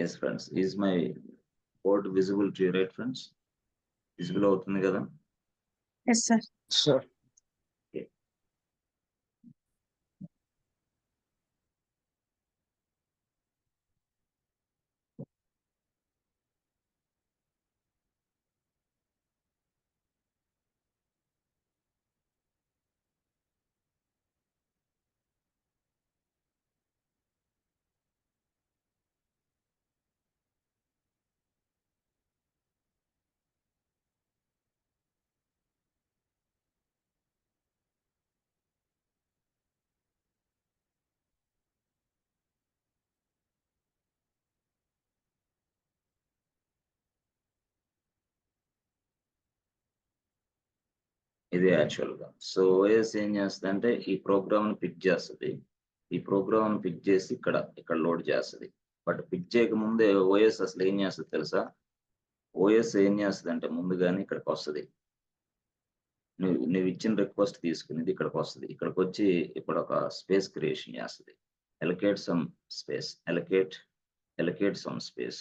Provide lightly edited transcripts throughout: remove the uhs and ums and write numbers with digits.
Yes, friends. Is my board visible to you, right, friends? Visible అవుతుంది కదా? Yes, sir. Sure. Okay. ఇది యాక్చువల్గా so OS ఏం చేస్తుందంటే ఈ ప్రోగ్రామ్ని పిక్ చేస్తుంది. ఈ ప్రోగ్రామ్ని పిక్ చేసి ఇక్కడ లోడ్ చేస్తుంది. బట్ పిక్ చేయక ముందే ఓఎస్ అసలు ఏం చేస్తుంది తెలుసా? ఓఎస్ ఏం చేస్తుంది అంటే ముందుగానే ఇక్కడికి వస్తుంది. నువ్వు ఇచ్చిన రిక్వెస్ట్ తీసుకునేది ఇక్కడికి వస్తుంది. ఇక్కడికి వచ్చి ఇప్పుడు ఒక స్పేస్ క్రియేషన్ చేస్తుంది. Allocate some space, allocate some space,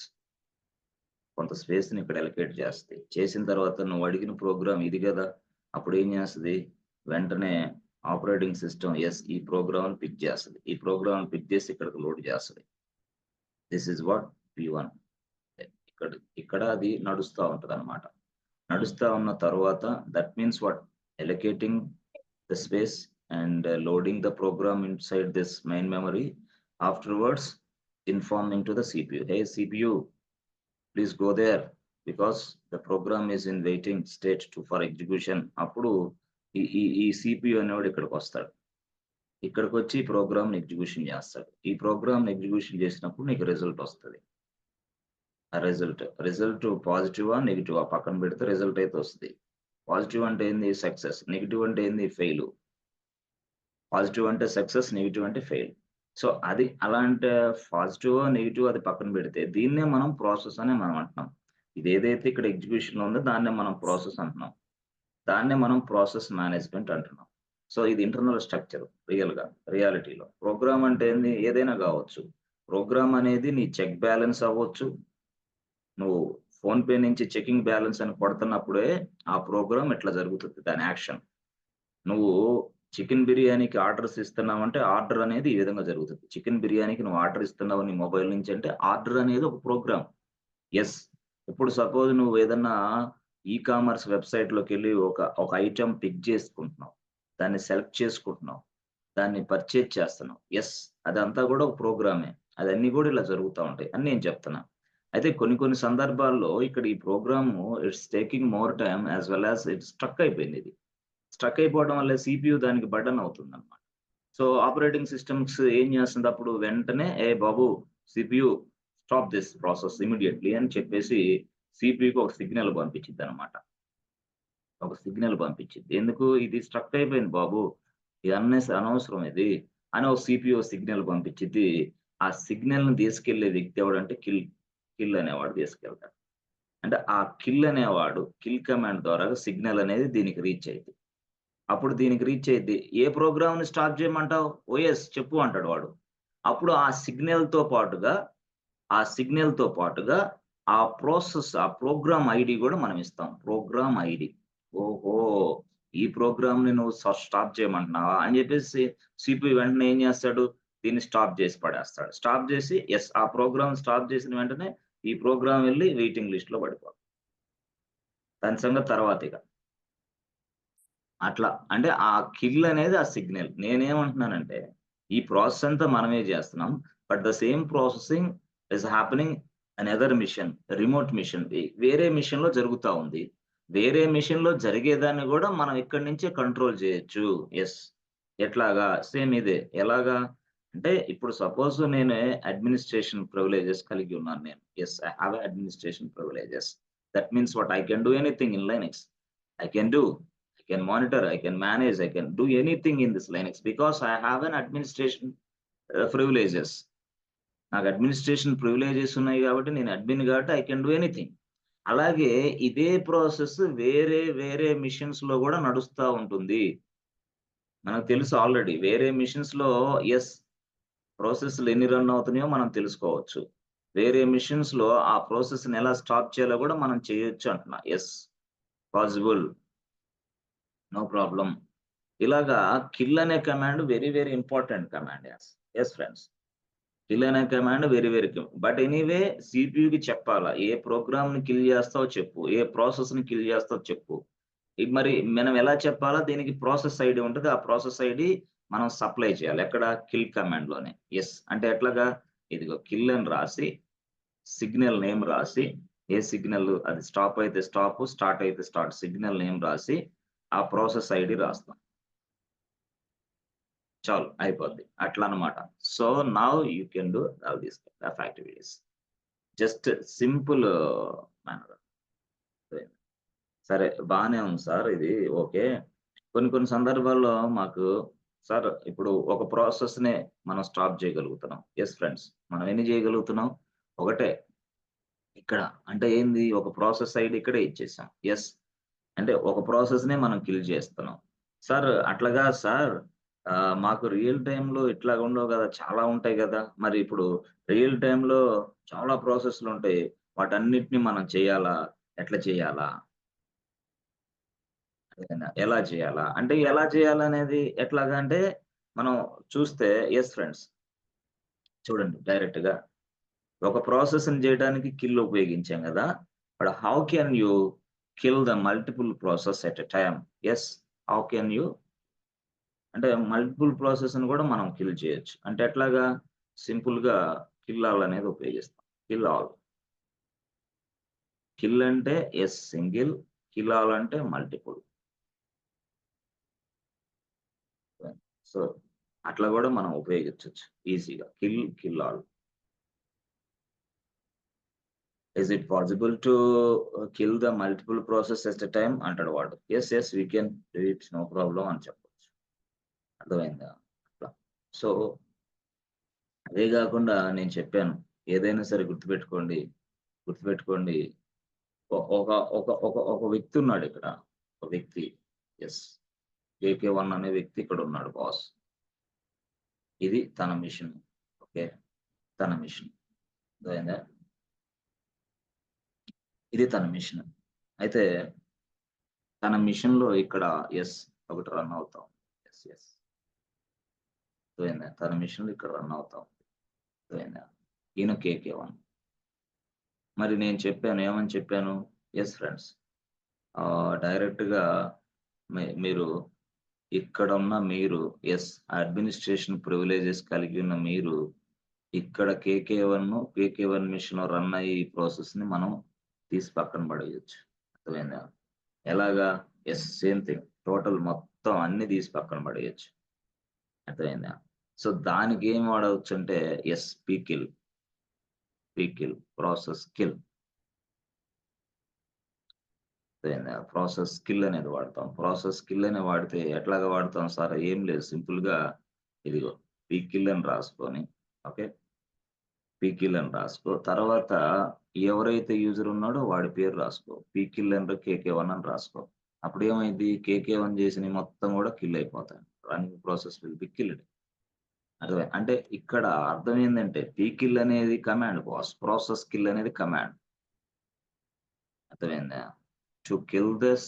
కొంత స్పేస్ని ఇక్కడ ఎలకేట్ చేస్తుంది. చేసిన తర్వాత నువ్వు అడిగిన ప్రోగ్రామ్ ఇది కదా, అప్పుడు ఏం చేస్తుంది? వెంటనే ఆపరేటింగ్ సిస్టమ్ ఈ ప్రోగ్రామ్ పిక్ చేస్తుంది. ఈ ప్రోగ్రామ్ పిక్ చేసి ఇక్కడికి లోడ్ చేస్తుంది. This is what P1. ఇక్కడ అది నడుస్తూ ఉంటుంది అనమాట. నడుస్తూ ఉన్న తర్వాత that means what? Allocating the space and loading the program inside this main memory. Afterwards informing to the CPU, hey CPU, please go there because the program is in waiting state for execution. అప్పుడు ఈ CPU అనేవాడు ఇక్కడికి వస్తాడు. ఇక్కడికి వచ్చి ఈ program execution చేస్తాడు. ఈ ప్రోగ్రామ్ ఎగ్జిక్యూషన్ చేసినప్పుడు నీకు రిజల్ట్ వస్తుంది. ఆ రిజల్ట్ పాజిటివా నెగిటివా పక్కన పెడితే రిజల్ట్ అయితే వస్తుంది. పాజిటివ్ అంటే ఏంది? సక్సెస్. నెగిటివ్ అంటే ఏంది? ఫెయిల్. పాజిటివ్ అంటే సక్సెస్, నెగిటివ్ అంటే ఫెయిల్. సో అది అలా అంటే పాజిటివ్ నెగిటివ్ అది పక్కన పెడితే దీన్నే మనం ప్రాసెస్ అనే మనం అంటున్నాం. ఇది ఏదైతే ఇక్కడ ఎగ్జిక్యూషన్ ఉందో దాన్నే మనం ప్రాసెస్ అంటున్నాం. దాన్నే మనం ప్రాసెస్ మేనేజ్మెంట్ అంటున్నాం. సో ఇది ఇంటర్నల్ స్ట్రక్చర్. రియాలిటీలో ప్రోగ్రామ్ అంటే ఏంది? ఏదైనా కావచ్చు. ప్రోగ్రామ్ అనేది నీ చెక్ బ్యాలెన్స్ అవ్వచ్చు. నువ్వు ఫోన్ పే నుంచి చెకింగ్ బ్యాలెన్స్ అని కొడుతున్నప్పుడే ఆ ప్రోగ్రామ్ ఎట్లా జరుగుతుంది, దాని యాక్షన్. నువ్వు చికెన్ బిర్యానీకి ఆర్డర్స్ ఇస్తున్నావు అంటే ఆర్డర్ అనేది ఈ విధంగా జరుగుతుంది. చికెన్ బిర్యానీకి నువ్వు ఆర్డర్ ఇస్తున్నావు నీ మొబైల్ నుంచి అంటే ఆర్డర్ అనేది ఒక ప్రోగ్రామ్. ఇప్పుడు సపోజ్ నువ్వు ఏదన్నా కామర్స్ వెబ్సైట్లోకి వెళ్ళి ఒక ఐటెం పిక్ చేసుకుంటున్నావు, దాన్ని సెలెక్ట్ చేసుకుంటున్నావు, దాన్ని పర్చేజ్ చేస్తున్నావు. అదంతా కూడా ఒక ప్రోగ్రామే. అదన్నీ కూడా ఇలా జరుగుతూ ఉంటాయి అని నేను చెప్తున్నా. అయితే కొన్ని సందర్భాల్లో ఇక్కడ ఈ program it's taking more time as well as it's struck అయిపోయింది. ఇది స్ట్రక్ అయిపోవడం వల్ల CPU దానికి బటన్ అవుతుంది అనమాట. సో ఆపరేటింగ్ సిస్టమ్స్ ఏం చేస్తుంది? అప్పుడు వెంటనే బాబు CPU stop this process immediately అని చెప్పేసి CPUకి ఒక సిగ్నల్ పంపించింది అనమాట. ఒక సిగ్నల్ పంపించింది. ఎందుకు? ఇది స్ట్రక్ అయిపోయింది బాబు, ఇది అనవసరం ఇది అని ఒక CPU సిగ్నల్ పంపించింది. ఆ సిగ్నల్ని తీసుకెళ్లే వ్యక్తి ఎవడంటే కిల్ అనేవాడు తీసుకెళ్తాడు. అంటే ఆ కిల్ అనేవాడు కిల్ కమాండ్ ద్వారా సిగ్నల్ అనేది దీనికి రీచ్ అయింది. అప్పుడు దీనికి రీచ్ అయింది. ఏ ప్రోగ్రామ్ని స్టాప్ చేయమంటావు? OS చెప్పు అంటాడు వాడు. అప్పుడు ఆ సిగ్నల్తో పాటుగా ఆ ప్రాసెస్, ఆ ప్రోగ్రామ్ ID కూడా మనం ఇస్తాం. Program ID. ఓహో, ఈ ప్రోగ్రామ్ని నువ్వు స్టాప్ చేయమంటున్నావా అని చెప్పేసి CPU వెంటనే ఏం చేస్తాడు? దీన్ని స్టాప్ చేసి పడేస్తాడు. స్టాప్ చేసి ఆ ప్రోగ్రామ్ స్టాప్ చేసిన వెంటనే ఈ ప్రోగ్రామ్ వెళ్ళి వెయిటింగ్ లిస్ట్ లో పడిపోతుంది. దాని సంగతి తర్వాత ఇక అట్లా. అంటే ఆ కిల్ అనేది ఆ సిగ్నల్. నేనేమంటున్నానంటే ఈ ప్రాసెస్ అంతా మనమే చేస్తున్నాం, but the same processing is happening another machine, remote machine, వేరే మిషన్ లో జరుగుతూ ఉంది. వేరే మిషన్ లో జరిగేదాన్ని కూడా మనం ఇక్కడి నుంచే కంట్రోల్ చేయొచ్చు. ఎట్లాగా? సేమ్ ఇదే. ఎలాగా అంటే ఇప్పుడు సపోజ్ నేను అడ్మినిస్ట్రేషన్ ప్రివిలేజెస్ కలిగి ఉన్నాను. నేను I have administration privileges. That means what? I can do anything in Linux. I can monitor, I can manage, I can do anything in this Linux because I have an administration privileges. నాకు administration privileges ఉన్నాయి కాబట్టి నేను admin కాబట్టి I can do anything. అలాగే ఇదే process వేరే machines లో కూడా నడుస్తూ ఉంటుంది. మనకు తెలుసు ఆల్రెడీ వేరే మిషన్స్ లో ప్రాసెస్లు ఎన్ని రన్ అవుతున్నాయో మనం తెలుసుకోవచ్చు. వేరే మిషన్స్ లో ఆ ప్రాసెస్ ని ఎలా స్టాప్ చేయాలో కూడా మనం చేయొచ్చు అంటున్నా. Yes, possible, no problem. ఇలాగా కిల్ అనే command very very important command. Yes friends, kill అనే command very very but anyway సిపియుకి చెప్పాలా ఏ ప్రోగ్రామ్ ని కిల్ చేస్తావో చెప్పు, ఏ ప్రాసెస్ ని కిల్ చేస్తావో చెప్పు. మరి మనం ఎలా చెప్పాలా, దీనికి ప్రాసెస్ ఐడి ఉంటది. ఆ ప్రాసెస్ ఐడి మనం సప్లై చేయాలి. ఎక్కడ? కిల్ కమాండ్ లోనే. ఎస్ అంటే ఎట్లాగా, ఇదిగో కిల్ అని రాసి సిగ్నల్ నేమ్ రాసి, ఏ సిగ్నల్ అది స్టాప్ అయితే స్టాప్, స్టార్ట్ అయితే స్టార్ట్, సిగ్నల్ నేమ్ రాసి ఆ ప్రాసెస్ ఐడి రాస్తాం. చాలు, అయిపోద్ది. అట్లా అన్నమాట. So now you can do all these of activities. Just simple manner. సరే, బానే ఉంది సార్ ఇది. ఓకే. కొన్ని కొన్ని సందర్భాల్లో మాకు సార్ ఇప్పుడు ఒక ప్రాసెస్‌నే మనం స్టాప్ చేయగలుగుతున్నాం. Yes friends. మనం ఎన్ని చేయగలుగుతున్నాం? ఒకటే. ఇక్కడ అంటే ఏంది? ఒక ప్రాసెస్ ఐడి ఇక్కడే ఇచ్చేసాం. యెస్. అంటే ఒక ప్రాసెస్‌నే మనం కిల్ చేస్తున్నాం. సార్ అట్లా కాదు సార్. మాకు రియల్ టైమ్‌లో ఇట్లాగా ఉండవు గదా! చాలా ఉంటాయి గదా! మరి ఇప్పుడు రియల్ టైమ్‌లో చాలా ప్రాసెస్‌లుంటాయి. వాటన్నిటిని మనం చేయాలా? ఎట్లా చేయాలా? అదేనా? ఎలా చేయాలా? అంటే ఎలా చేయాలనేది ఎట్లాగా అంటే, మనం చూస్తే యెస్ ఫ్రెండ్స్. చూడండి డైరెక్ట్‌గా ఒక ప్రాసెస్‌ని చేయడానికి కిల్ ఉపయోగించాం గదా! But how can you kill the multiple process at a time? Yes. How can you అంటే మల్టిపుల్ ప్రాసెస్‌ని గూడా మనం కిల్ చేయొచ్చు. అంటే ఎట్లాగా? సింపుల్‌గా కిల్ ఆల్ అనేది ఉపయోగిస్తాం. Kill all. కిల్ అంటే యెస్ సింగిల్, కిల్ ఆల్ అంటే మల్టిపుల్. సో, అట్లా గూడా మనం ఉపయోగించొచ్చు ఈజీగా. Kill all. Is it possible to kill the multiple process at a time అంటాడు వాడు. Yes. Yes. We can do it. No problem అని చెప్పొచ్చు. అర్థమైందా? అట్లా. సో, అదే గాకుండా నేను చెప్పాను. ఏదైనా సరే గుర్తుపెట్టుకోండి. గుర్తుపెట్టుకోండి. ఒ ఒక ఒక ఒక ఒక వ్యక్తి ఉన్నాడిక్కడ. ఒక వ్యక్తి. యెస్. కేకే1 అనే వ్యక్తి ఇక్కడున్నాడు బాస్. ఇది తన మిషన్. ఓకే. తన మిషన్. అర్థమైందా? ఇది తన మిషన్. అయితే తన మిషన్‌లో ఇక్కడ యెస్ ఒకటి రన్ అవుతా ఉంది. యెస్. యెస్. అర్థమైందా? తన మిషన్‌లో ఇక్కడ రన్ అవుతా ఉంది. అర్థమైందా? ఈయన కేకే1. మరి నేను చెప్పాను. ఏమని చెప్పాను? Yes friends. డైరెక్ట్‌గా మీరు ఇక్కడున్న మీరు యెస్ అడ్మినిస్ట్రేషన్ ప్రివిలేజెస్ కలిగి ఉన్న మీరు ఇక్కడ కేకే1 మిషన్ రన్ అయ్యే ఈ ప్రాసెస్‌ని మనం తీసి పక్కన పడేయొచ్చు. అర్థమైందా? ఎలాగా? Yes same thing. టోటల్ మొత్తం అన్నీ తీసి పక్కన పడేయొచ్చు. అర్థమైందా? సో, దానికేం వాడవచ్చంటే యెస్ పీకిల్ ప్రాసెస్ కిల్. అర్థమైందా? ప్రాసెస్ కిల్ అనేది వాడతాం. ప్రాసెస్ కిల్ అని వాడితే ఎట్లాగా వాడతాం సార్? ఏం లేదు, సింపుల్‌గా ఇదిగో పీకిల్ అని రాసుకొని, ఓకే. పీకిల్ అని రాసుకో. తర్వాత ఎవరైతే యూజర్ ఉన్నాడో వాడి పేరు రాసుకో. పీకిల్ అండ్ కేకే1 అని రాసుకో. అప్పుడేమైద్ది? కేకే1 చేసినయి మొత్తం గూడా కిల్ అయిపోతాయి. Running process will be killed. అంటే ఇక్కడ అర్థం ఏందంటే పీకిల్ అనేది కమాండ్ బాస్. ప్రాసెస్ కిల్ అనేది కమాండ్. అర్థమైందా? టు కిల్ దిస్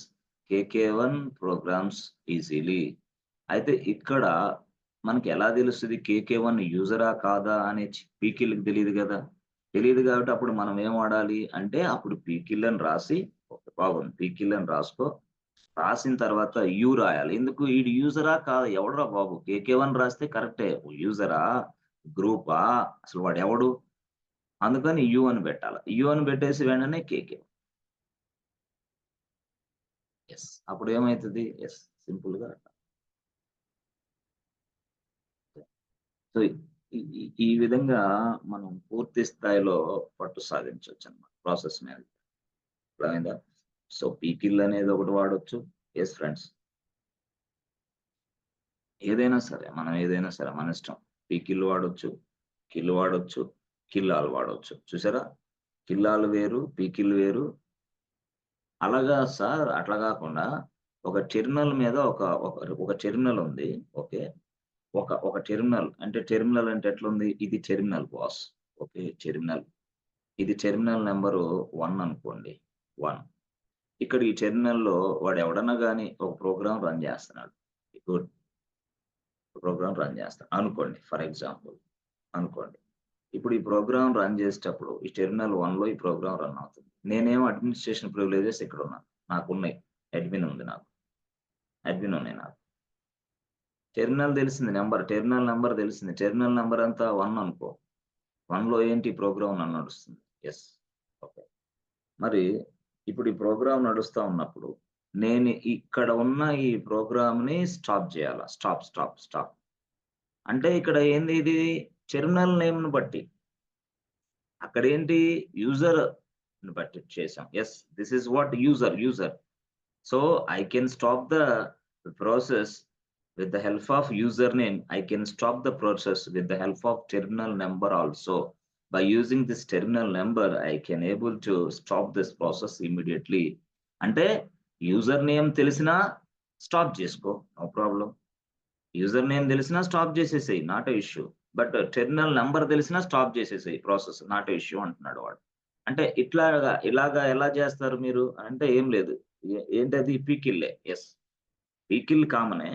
కేకే1 ప్రోగ్రామ్స్ ఈజీలీ. అయితే ఇక్కడ మనకి ఎలా తెలుస్తది కేకే1 యూజరా కాదా అని పీకిల్‌కి తెలీదు గదా! తెలీదు కాబట్టి అప్పుడు మనం ఏం వాడాలి అంటే అప్పుడు పీకిల్ అని రాసి ఓకే బాగుంది. పీకిల్ అని రాసుకో. రాసిన తర్వాత రాయాలి. ఎందుకు ఈడు యూజరా కాదా? ఎవడురా బాబు! కేకే1 రాస్తే కరెక్టే. యూజరా? గ్రూపా? అసలు వాడెవడు? అందుకని అని పెట్టాల. అని పెట్టేసి వెంటనే కేకే. యెస్. అప్పుడేమైతది? యెస్. సింపుల్‌గా సో, ఈ ఈ ఈ విధంగా మనం పూర్తి స్థాయిలో పట్టు సాధించొచ్చనమాట ప్రాసెస్ మీద. అర్థమైందా? సో, పీకిల్ అనేది ఒకటి వాడొచ్చు. Yes friends. ఏదైనా సరే, మనం ఏదైనా సరే మన ఇష్టం. పీకిల్ వాడొచ్చు, కిల్ వాడొచ్చు, కిల్ ఆల్ వాడొచ్చు. చూసారా? కిల్ ఆల్ వేరు, పీకిల్ వేరు. అలాగా సార్ అట్లా గాకుండా ఒక టెర్మినల్ మీద ఒక ఒక ఒక టెర్మినల్ ఉంది. ఓకే. ఒక ఒక టెర్మినల్ అంటే ఎట్లుంది? ఇది టెర్మినల్ బాస్. ఓకే. టెర్మినల్. ఇది టెర్మినల్ నెంబరు 1 అనుకోండి. 1. ఇక్కడ ఈ టెర్మినల్‌లో వాడు ఎవడన్నా గాని ఒక ప్రోగ్రామ్ రన్ చేస్తున్నాడు. గుడ్. ప్రోగ్రామ్ రన్ చేస్తాడు అనుకోండి. ఫర్ ఎగ్జాంపుల్ అనుకోండి. ఇప్పుడు ఈ ప్రోగ్రామ్ రన్ చేసేటప్పుడు ఈ టెర్మినల్ 1లో ఈ ప్రోగ్రామ్ రన్ అవుతుంది. నేనేమో అడ్మినిస్ట్రేషన్ ప్రివిలేజెస్ ఇక్కడున్నాను. నాకున్నాయి. అడ్మిన్ ఉంది నాకు. అడ్మిన్ ఉన్నాయి నాకు. టెర్మినల్ తెలిసింది నంబర్. టెర్మినల్ నంబర్ తెలిసింది. టెర్మినల్ నంబర్ అంతా 1 అనుకో. 1లో ఏంటి ప్రోగ్రామ్ నడుస్తుంది. యెస్. ఓకే. మరి ఇప్పుడు ఈ ప్రోగ్రామ్ నడుస్తా ఉన్నప్పుడు నేను ఇక్కడ ఉన్న ఈ ప్రోగ్రామ్‌ని స్టాప్ చేయాలా? Stop, stop, stop. అంటే ఇక్కడ ఏంది ఇది టెర్మినల్ నేమ్‌ని బట్టి. అక్కడేంటి యూజర్‌ని బట్టి చేసాం. Yes. This is what user. So, I can stop the process with the help of username. I can stop the process with the help of terminal number also. By using this terminal number, I can able to stop this process immediately. అంటే user name తెలిసినా stop చేసుకో. No problem. User name తెలిసినా stop చేసేసేయి. Not a issue. But terminal number తెలిసినా stop చేసేసేయి process. Not a issue అంటున్నాడు వాడు. అంటే ఇలాగా ఎలా చేస్తారు మీరు? అంటే ఏం లేదు. ఏంటది పీకిల్లే. యెస్. పీకిల్ కామనే.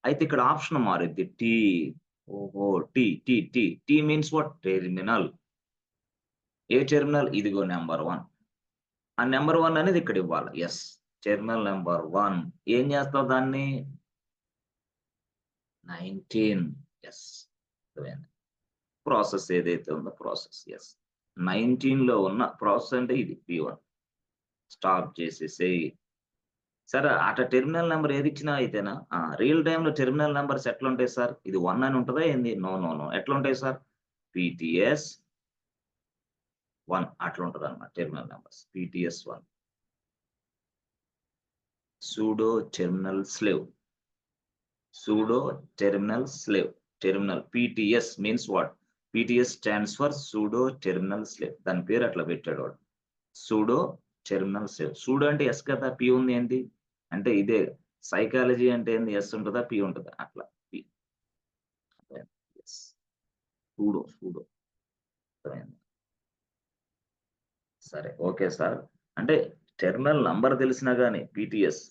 అయితే ఇక్కడ ఆప్షన్ మారిద్ది. ఓహో! Tea means what? Terminal. A terminal? ఇదిగో నంబర్ 1. ఆ నంబర్ 1 అనేది ఇక్కడ ఇవ్వాలి. యెస్. Terminal number 1. ఏం చేస్తావు దాన్ని? 19. యెస్. అర్థమైంది. ప్రాసెస్ ఏదైతే ఉందో ప్రాసెస్. యెస్. 19లో ఉన్న ప్రాసెస్ అంటే ఇది P1. స్టాప్ చేసేసేయి. సరే టెర్మినల్ నంబర్ ఏదిచ్చినా అయితేనా? రియల్ టైమ్‌లో టెర్మినల్ నంబర్స్ ఎట్లుంటాయి సార్? ఇది 1 అని ఉంటదా ఏంది? నో. ఎట్లుంటాయి సార్? పీటీఎస్ 1 అట్లుంటదన్నమాట terminal numbers. PTS 1. Pseudo terminal slave. Sudo terminal slave. Terminal PTS means what? PTS stands for sudo terminal slave. దాని పేరు అట్లా పెట్టాడు వాడు. Sudo terminal slave. Sudo అంటే ఎస్ కదా, పి ఉంది ఏంటి? అంటే ఇదే సైకాలజీ అంటే ఏంది? ఎస్ ఉంటదా? పి ఉంటదా? అట్లా పి. ఎస్. Sudo. అర్థమైందా? సరే. Okay sir. అంటే టెర్మినల్ నంబర్ తెలిసినా గాని PTS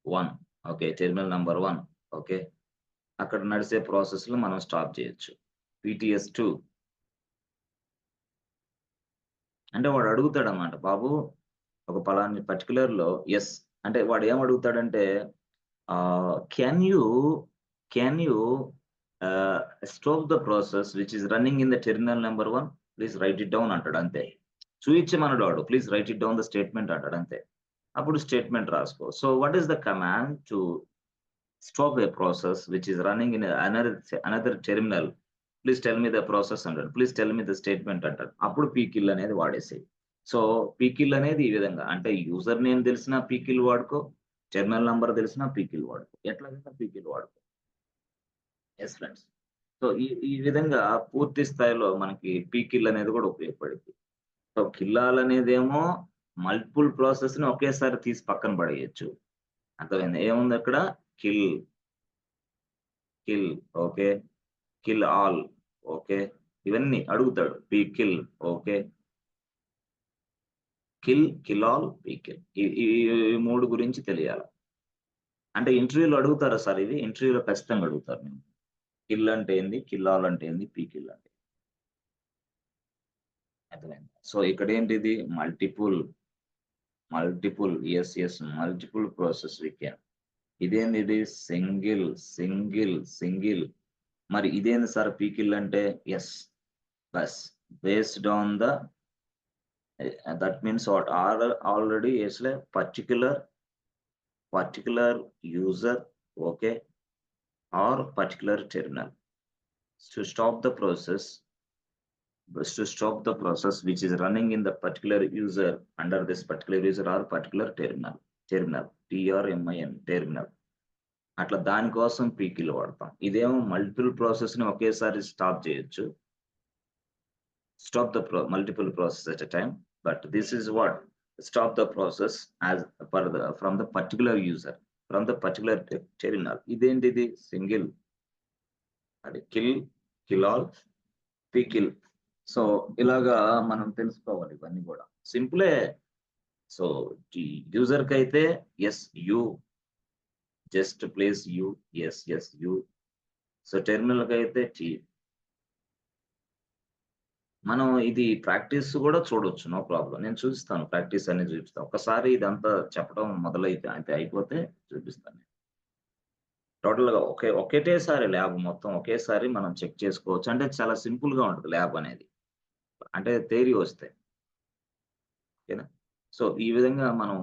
1. Okay. Terminal number 1. Okay. అక్కడ నడిసే ప్రాసెస్‌లో మనం స్టాప్ చేయొచ్చు. పీటీఎస్ 2 అంటే వాడు అడుగుతాడన్నమాట. బాబు ఒక పలానా పర్టిక్యులర్‌లో యెస్. అంటే వాడు ఏం అడుగుతాడంటే can you stop the process which is running in the terminal number 1 please write it down అంటాడు అంతే. చూయించమనడు వాడు. Please write it down the statement అంటాడు అంతే. అప్పుడు స్టేట్మెంట్ రాసుకో. So what is the command to stop a process which is running in another terminal. Please tell me the process అంటాడు. Please tell me the statement అంటాడు. అప్పుడు pickle అనేది వాడేసేయి. So pickle అనేది ఈ విధంగా అంటే యూజర్ నేమ్ తెలిసినా పీకిల్ వాడుకో, టెర్మినల్ నంబర్ తెలిసినా పీకిల్ వాడుకో. ఎట్లాగైనా పీకిల్ వాడుకో. Yes friends. సో ఈ విధంగా పూర్తి స్థాయిలో మనకి పీకిల్ అనేది కూడా ఉపయోగపడిద్ది. సో కిల్లాలనేదేమో మల్టిపుల్ ప్రాసెస్‌ని ఒకేసారి తీసి పక్కన పడేయొచ్చు. అర్థమైందా? ఏముందక్కడ? Kill, kill okay. Kill all okay. ఇవన్నీ అడుగుతాడు. Pkill okay. Kill all, pkill. ఈ 3 గురించి తెలియాల. అంటే ఇంటర్వ్యూలో అడుగుతారా సార్ ఇవి? ఇంటర్వ్యూలో ఖచ్చితంగా అడుగుతారు నిన్ను. కిల్ అంటే ఏంది? కిల్ ఆల్ అంటే ఏంది? పీకిల్ అంటే అర్థమైందా? సో ఇక్కడేంటిది? Yes. Multiple process we can. ఇదేందిది? సింగిల్. మరి ఇదేంది సార్ పీకిల్ అంటే? Yes. Bus based on the that means what? Already is a particular user, okay, or particular terminal. To stop the process which is running in the particular user under this particular user or particular terminal. TRMIN terminal. అట్లా దానికోసం pickle వాడతాం. ఇదేమో multiple process ని ఒకేసారి stop చేయొచ్చు. Stop the multiple process at a time, but this is what stop the process as from the particular user, from the particular terminal. Identity single, kill all, pkill. So ఇలాగా మనం తెలుసుకోవాలి ఇవన్నీ కూడా సింపులే. So user కి అయితే S U just place U, S S U. So terminal కి అయితే tea. మనం ఇది ప్రాక్టీస్ కూడా చూడొచ్చు, నో ప్రాబ్లం. నేను చూపిస్తాను, ప్రాక్టీస్ అనేది చూపిస్తాను. ఒకసారి ఇదంతా చెప్పడం మొదలైతే అయితే అయిపోతే చూపిస్తాను. టోటల్ గా ఒకటేసారి ల్యాబ్ మొత్తం ఒకేసారి మనం చెక్ చేసుకోవచ్చు. అంటే చాలా సింపుల్ గా ఉంటుంది ల్యాబ్ అనేది. అంటే థియరీ వస్తాయి. ఓకేనా? సో ఈ విధంగా మనం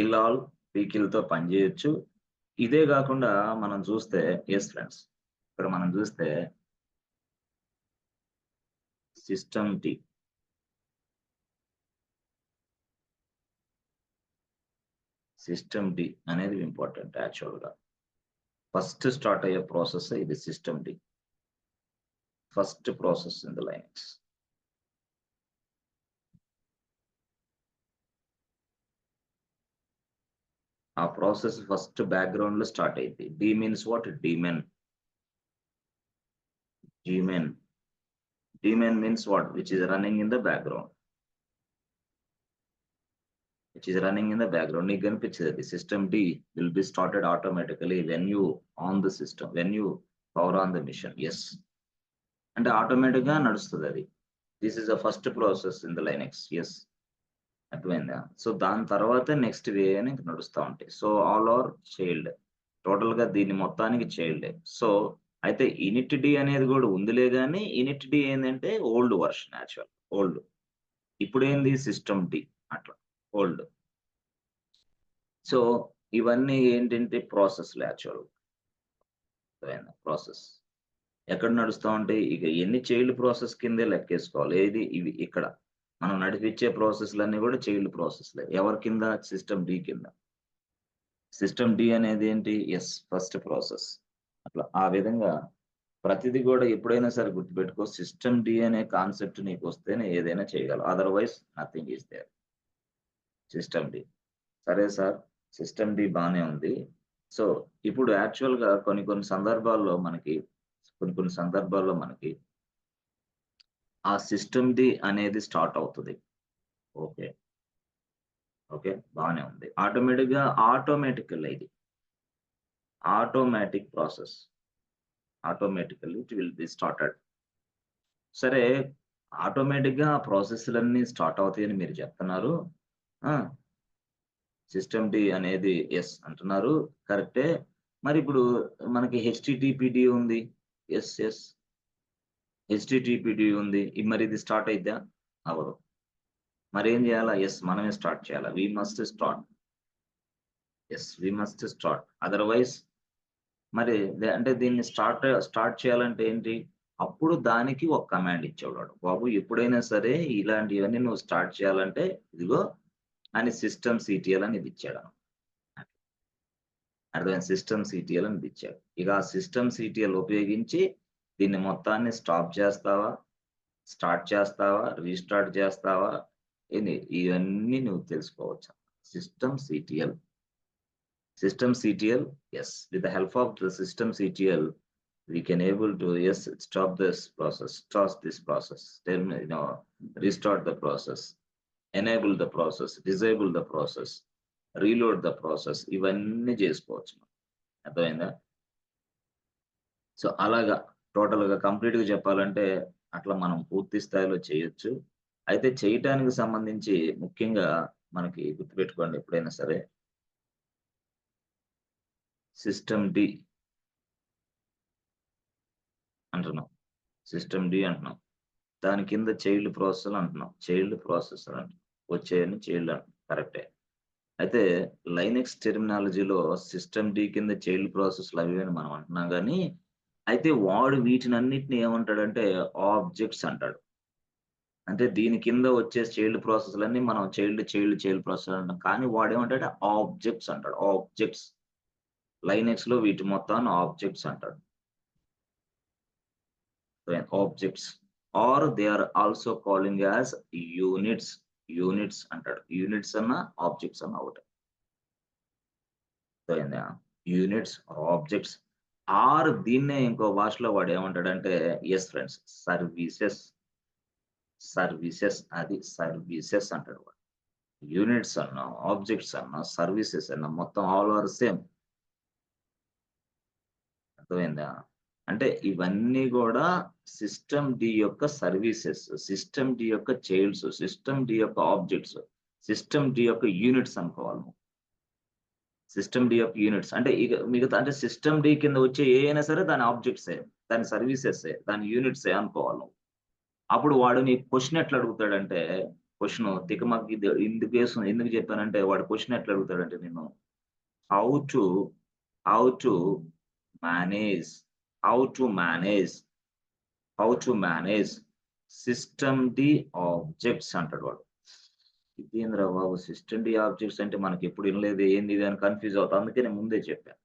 కిల్ ఆల్, పీకిల్ తో పని చేయొచ్చు. ఇదే కాకుండా మనం చూస్తే ఎస్ ఫ్రెండ్స్, ఇక్కడ మనం చూస్తే సిస్టమ్ టీ. సిస్టమ్ డి అనేది ఇంపార్టెంట్ యాక్చువల్ గా. ఫస్ట్ స్టార్ట్ అయ్యే ప్రాసెస్ ఇది system D. First process in the Linux. ఆ ప్రాసెస్ ఫస్ట్ బ్యాక్గ్రౌండ్ లో స్టార్ట్ అయింది. D means what? Daemon. Daemon. Daemon means what? Which is running in the background. which is running in the background. నీకు కనిపించేది అది. System D will be started automatically when you on the system, when you power on the mission. Yes, అంటే automatic గా నడుస్తుంది అది. This is the first process in the Linux. Yes, అర్థమైందా? So దాని తర్వాత నెక్స్ట్ వే అని నడుస్తూ ఉంటాయి. So all are child, total గా దీన్ని మొత్తానికి చైల్డ్. సో అయితే ఇనిట్ డి అనేది కూడా ఉందిలే, కానీ ఇనిట్ డి ఏంటంటే ఓల్డ్ వర్షన్, యాక్చువల్ ఓల్డ్. ఇప్పుడు ఏంది సిస్టమ్ డి, అట్లా ఓల్డ్. సో ఇవన్నీ ఏంటంటే ప్రాసెస్లు యాక్చువల్. ప్రాసెస్ ఎక్కడ నడుస్తా ఉంటాయి? ఇక ఎన్ని చైల్డ్ ప్రాసెస్ కిందే లెక్కేసుకోవాలి. ఏది ఇవి ఇక్కడ మనం నడిపించే ప్రాసెస్లన్నీ కూడా చైల్డ్ ప్రాసెస్లే. ఎవరి కింద? సిస్టమ్ డి కింద. సిస్టమ్ డి అనేది ఏంటి? Yes, first process. అట్లా ఆ విధంగా ప్రతిదీ కూడా ఎప్పుడైనా సరే గుర్తుపెట్టుకో, సిస్టమ్ డి అనే కాన్సెప్ట్ నీకు వస్తేనే ఏదైనా చేయగలవు. Otherwise nothing is there. System D. సరే సార్, సిస్టమ్ డి బానే ఉంది. సో ఇప్పుడు యాక్చువల్ గా కొన్ని సందర్భాల్లో మనకి ఆ సిస్టమ్ డి అనేది స్టార్ట్ అవుతుంది. ఓకే, ఓకే, బానే ఉంది. ఆటోమేటికల్ ఇది automatic process. Automatically it will be started. సరే, ఆటోమేటిక్ గా ప్రాసెస్లన్నీ స్టార్ట్ అవుతాయని మీరు చెప్తున్నారు. సిస్టమ్ డి అనేది ఎస్ అంటున్నారు, కరెక్టే. మరి ఇప్పుడు మనకి హెచ్టిటిపిడి ఉంది. ఎస్ ఎస్, హెచ్టిటిపిడి ఉంది. మరి ఇది స్టార్ట్ అయిద్దా? అవ్వదు. మరి ఏం చేయాలా? ఎస్, మనమే స్టార్ట్ చేయాలా. We must start. Yes, we must start. Otherwise మరి అంటే దీన్ని స్టార్ట్ చేయాలంటే ఏంటి? అప్పుడు దానికి ఒక కమాండ్ ఇచ్చేవాడు. బాబు ఎప్పుడైనా సరే ఇలాంటివన్నీ నువ్వు స్టార్ట్ చేయాలంటే ఇదిగో అని సిస్టమ్ సిటిఎల్ అని ఇది ఇచ్చాడు. అర్థమైంది? సిస్టమ్ సిటిఎల్ అని ఇది ఇచ్చాడు. ఇక ఆ సిస్టమ్ సిటిఎల్ ఉపయోగించి దీన్ని మొత్తాన్ని స్టాప్ చేస్తావా, స్టార్ట్ చేస్తావా, రీస్టార్ట్ చేస్తావా, ఇవన్నీ నువ్వు తెలుసుకోవచ్చు. System CTL. System CTL, yes. With the help of the system CTL, we can able to, yes, stop this process, restart the process, enable the process, disable the process, reload the process. ఇవన్నీ చేసుకోవచ్చు. అర్థమైందా? So అలాగా total గా complete గా చెప్పాలంటే అట్లా మనం పూర్తి స్థాయిలో చేయొచ్చు. అయితే చేయటానికి సంబంధించి ముఖ్యంగా మనకి గుర్తుపెట్టుకోండి, ఎప్పుడైనా సరే సిస్టమ్ డి అంటున్నాం. సిస్టమ్ డి అంటున్నాం. దాని కింద చైల్డ్ ప్రాసెస్ అంటున్నాం. చైల్డ్ ప్రాసెసర్ అంటున్నాం. వచ్చేయని చైల్డ్ అంటున్నాం, కరెక్టే. అయితే లైనక్స్ టెర్మినాలజీలో సిస్టమ్ డి కింద చైల్డ్ ప్రాసెస్లు అవి అని మనం అంటున్నాం కానీ, అయితే వాడు వీటినన్నిటిని ఏమంటాడంటే ఆబ్జెక్ట్స్ అంటాడు. అంటే దీని కింద వచ్చే చైల్డ్ ప్రాసెస్లన్నీ మనం చైల్డ్ ప్రాసెస్ అంటాం. కానీ వాడు ఏమంటాడు? ఆబ్జెక్ట్స్ అంటాడు. ఆబ్జెక్ట్స్. లైనక్స్ లో వీటి మొత్తాన్ని ఆబ్జెక్ట్స్ అంటాడు. Objects are they are also calling as units. Units అంటాడు. యూనిట్స్ అన్న ఆబ్జెక్ట్స్ అన్న ఒకటి. Units objects. ఆర్ దీన్నే ఇంకో భాషలో వాడు ఏమంటాడంటే, ఎస్ ఫ్రెండ్స్, సర్వీసెస్. సర్వీసెస్, అది సర్వీసెస్ అంటాడు వాడు. యూనిట్స్ అన్నా, ఆబ్జెక్ట్స్ అన్నా, సర్వీసెస్ అన్నా మొత్తం ఆల్ ఆర్ సేమ్. అర్థమైందా? అంటే ఇవన్నీ కూడా సిస్టమ్ డి యొక్క సర్వీసెస్, సిస్టమ్ డి యొక్క చైల్డ్స్, సిస్టమ్ డి యొక్క ఆబ్జెక్ట్స్, సిస్టమ్ డి యొక్క యూనిట్స్ అనుకోవాలి. సిస్టమ్ డి యొక్క యూనిట్స్ అంటే ఇక మిగతా అంటే సిస్టమ్ డి కింద వచ్చే ఏ అయినా సరే దాని ఆబ్జెక్ట్సే, దాని సర్వీసెసే, దాని యూనిట్సే అనుకోవాలి నువ్వు. అప్పుడు వాడు నీ క్వెషన్ ఎట్లా అడుగుతాడంటే, క్వెషన్ తికమక ఎందుకు చెప్పానంటే వాడు క్వెషన్ ఎట్లా అడుగుతాడంటే నేను how to how to manage how to manage how to manage system D objects అంటాడు వాడు. ఇదేంద్రా బాబు సిస్టమ్ డి ఆబ్జెక్ట్స్ అంటే మనకి ఎప్పుడు వినలేదు ఏంది ఇది అని కన్ఫ్యూజ్ అవుతా. అందుకే నేను ముందే చెప్పాను.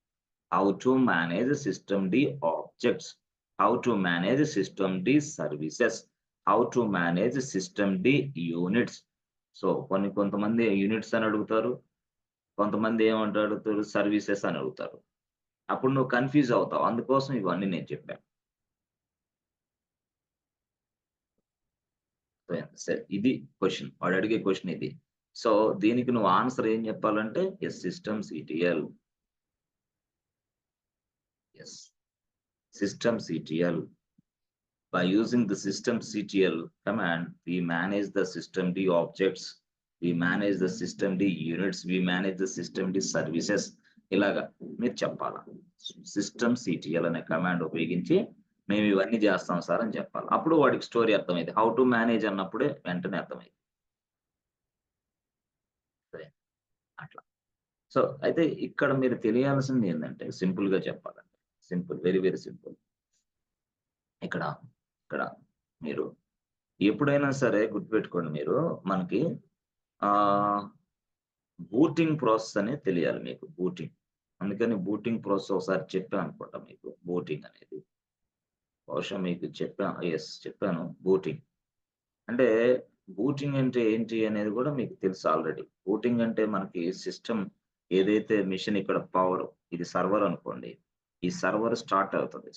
How to manage system D objects, how to manage system D services, how to manage system D units. So కొంతమంది యూనిట్స్ అని అడుగుతారు, కొంతమంది ఏమంటారు అడుగుతారు సర్వీసెస్ అని అడుగుతారు. అప్పుడు నువ్వు కన్ఫ్యూజ్ అవుతావు. అందుకోసం ఇవన్నీ నేను చెప్పాను. సరే ఇది క్వెషన్. వాడు అడిగే క్వెషన్ ఇది. సో దీనికి నువ్వు ఆన్సర్ ఏం చెప్పాలంటే yes system CTL. Yes system CTL. By using the systemctl command, we manage the systemd objects, we manage the systemd units, we manage the systemd services. ఇలాగా మీరు చెప్పాలా. systemctl అనే కమాండ్ ఉపయోగించి మేము ఇవన్నీ చేస్తాం సార్ అని చెప్పాలి. అప్పుడు వాడికి స్టోరీ అర్థమైంది. హౌ టు మేనేజ్ అన్నప్పుడే వెంటనే అర్థమైంది. అట్లా. సో అయితే ఇక్కడ మీరు తెలియాల్సింది ఏంటంటే సింపుల్ గా చెప్పాలంటే, సింపుల్, వెరీ వెరీ సింపుల్. ఇక్కడ ఇక్కడ మీరు ఎప్పుడైనా సరే గుర్తుపెట్టుకోండి మీరు, మనకి బూటింగ్ ప్రాసెస్ అనేది తెలియాలి మీకు. బూటింగ్, అందుకని బూటింగ్ ప్రాసెస్ ఒకసారి చెప్పాను అనుకుంటా మీకు. బూటింగ్ అనేది బహుశా మీకు చెప్పాను. ఎస్ చెప్పాను. బూటింగ్ అంటే, బూటింగ్ అంటే ఏంటి అనేది కూడా మీకు తెలుసు ఆల్రెడీ. బూటింగ్ అంటే మనకి సిస్టమ్ ఏదైతే మిషన్ ఇక్కడ పవర్, ఇది సర్వర్ అనుకోండి. ఈ సర్వర్ స్టార్ట్ అవుతుంది.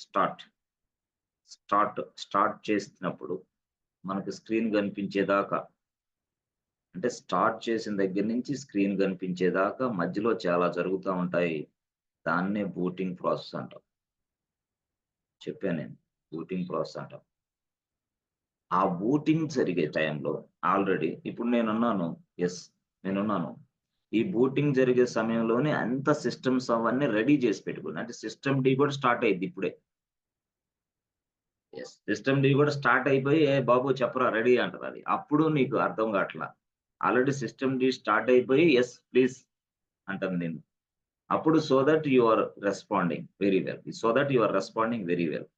స్టార్ట్ చేసినప్పుడు మనకి స్క్రీన్ కనిపించేదాకా, అంటే స్టార్ట్ చేసిన దగ్గర నుంచి స్క్రీన్ కనిపించేదాకా మధ్యలో చాలా జరుగుతూ ఉంటాయి. దాన్నే బూటింగ్ ప్రాసెస్ అంటాం. చెప్పాను నేను, బూటింగ్ ప్రాసెస్ అంటాం. ఆ బూటింగ్ జరిగే టైంలో ఆల్రెడీ ఇప్పుడు నేనున్నాను. ఎస్ నేనున్నాను. ఈ బూటింగ్ జరిగే సమయంలోనే అంత సిస్టమ్స్ అవన్నీ రెడీ చేసి పెట్టుకుని, అంటే సిస్టమ్ డి కూడా స్టార్ట్ అయ్యింది ఇప్పుడే. ఎస్ సిస్టమ్ డి కూడా స్టార్ట్ అయిపోయి ఏ బాబు చెప్పరా రెడీ అంటారు. అది అప్పుడు నీకు అర్థం కావట్లా. ఆల్రెడీ సిస్టమ్ డి స్టార్ట్ అయిపోయి ఎస్ ప్లీజ్ అంటాను నేను. అప్పుడు so that you are responding very well. So that you are responding very well.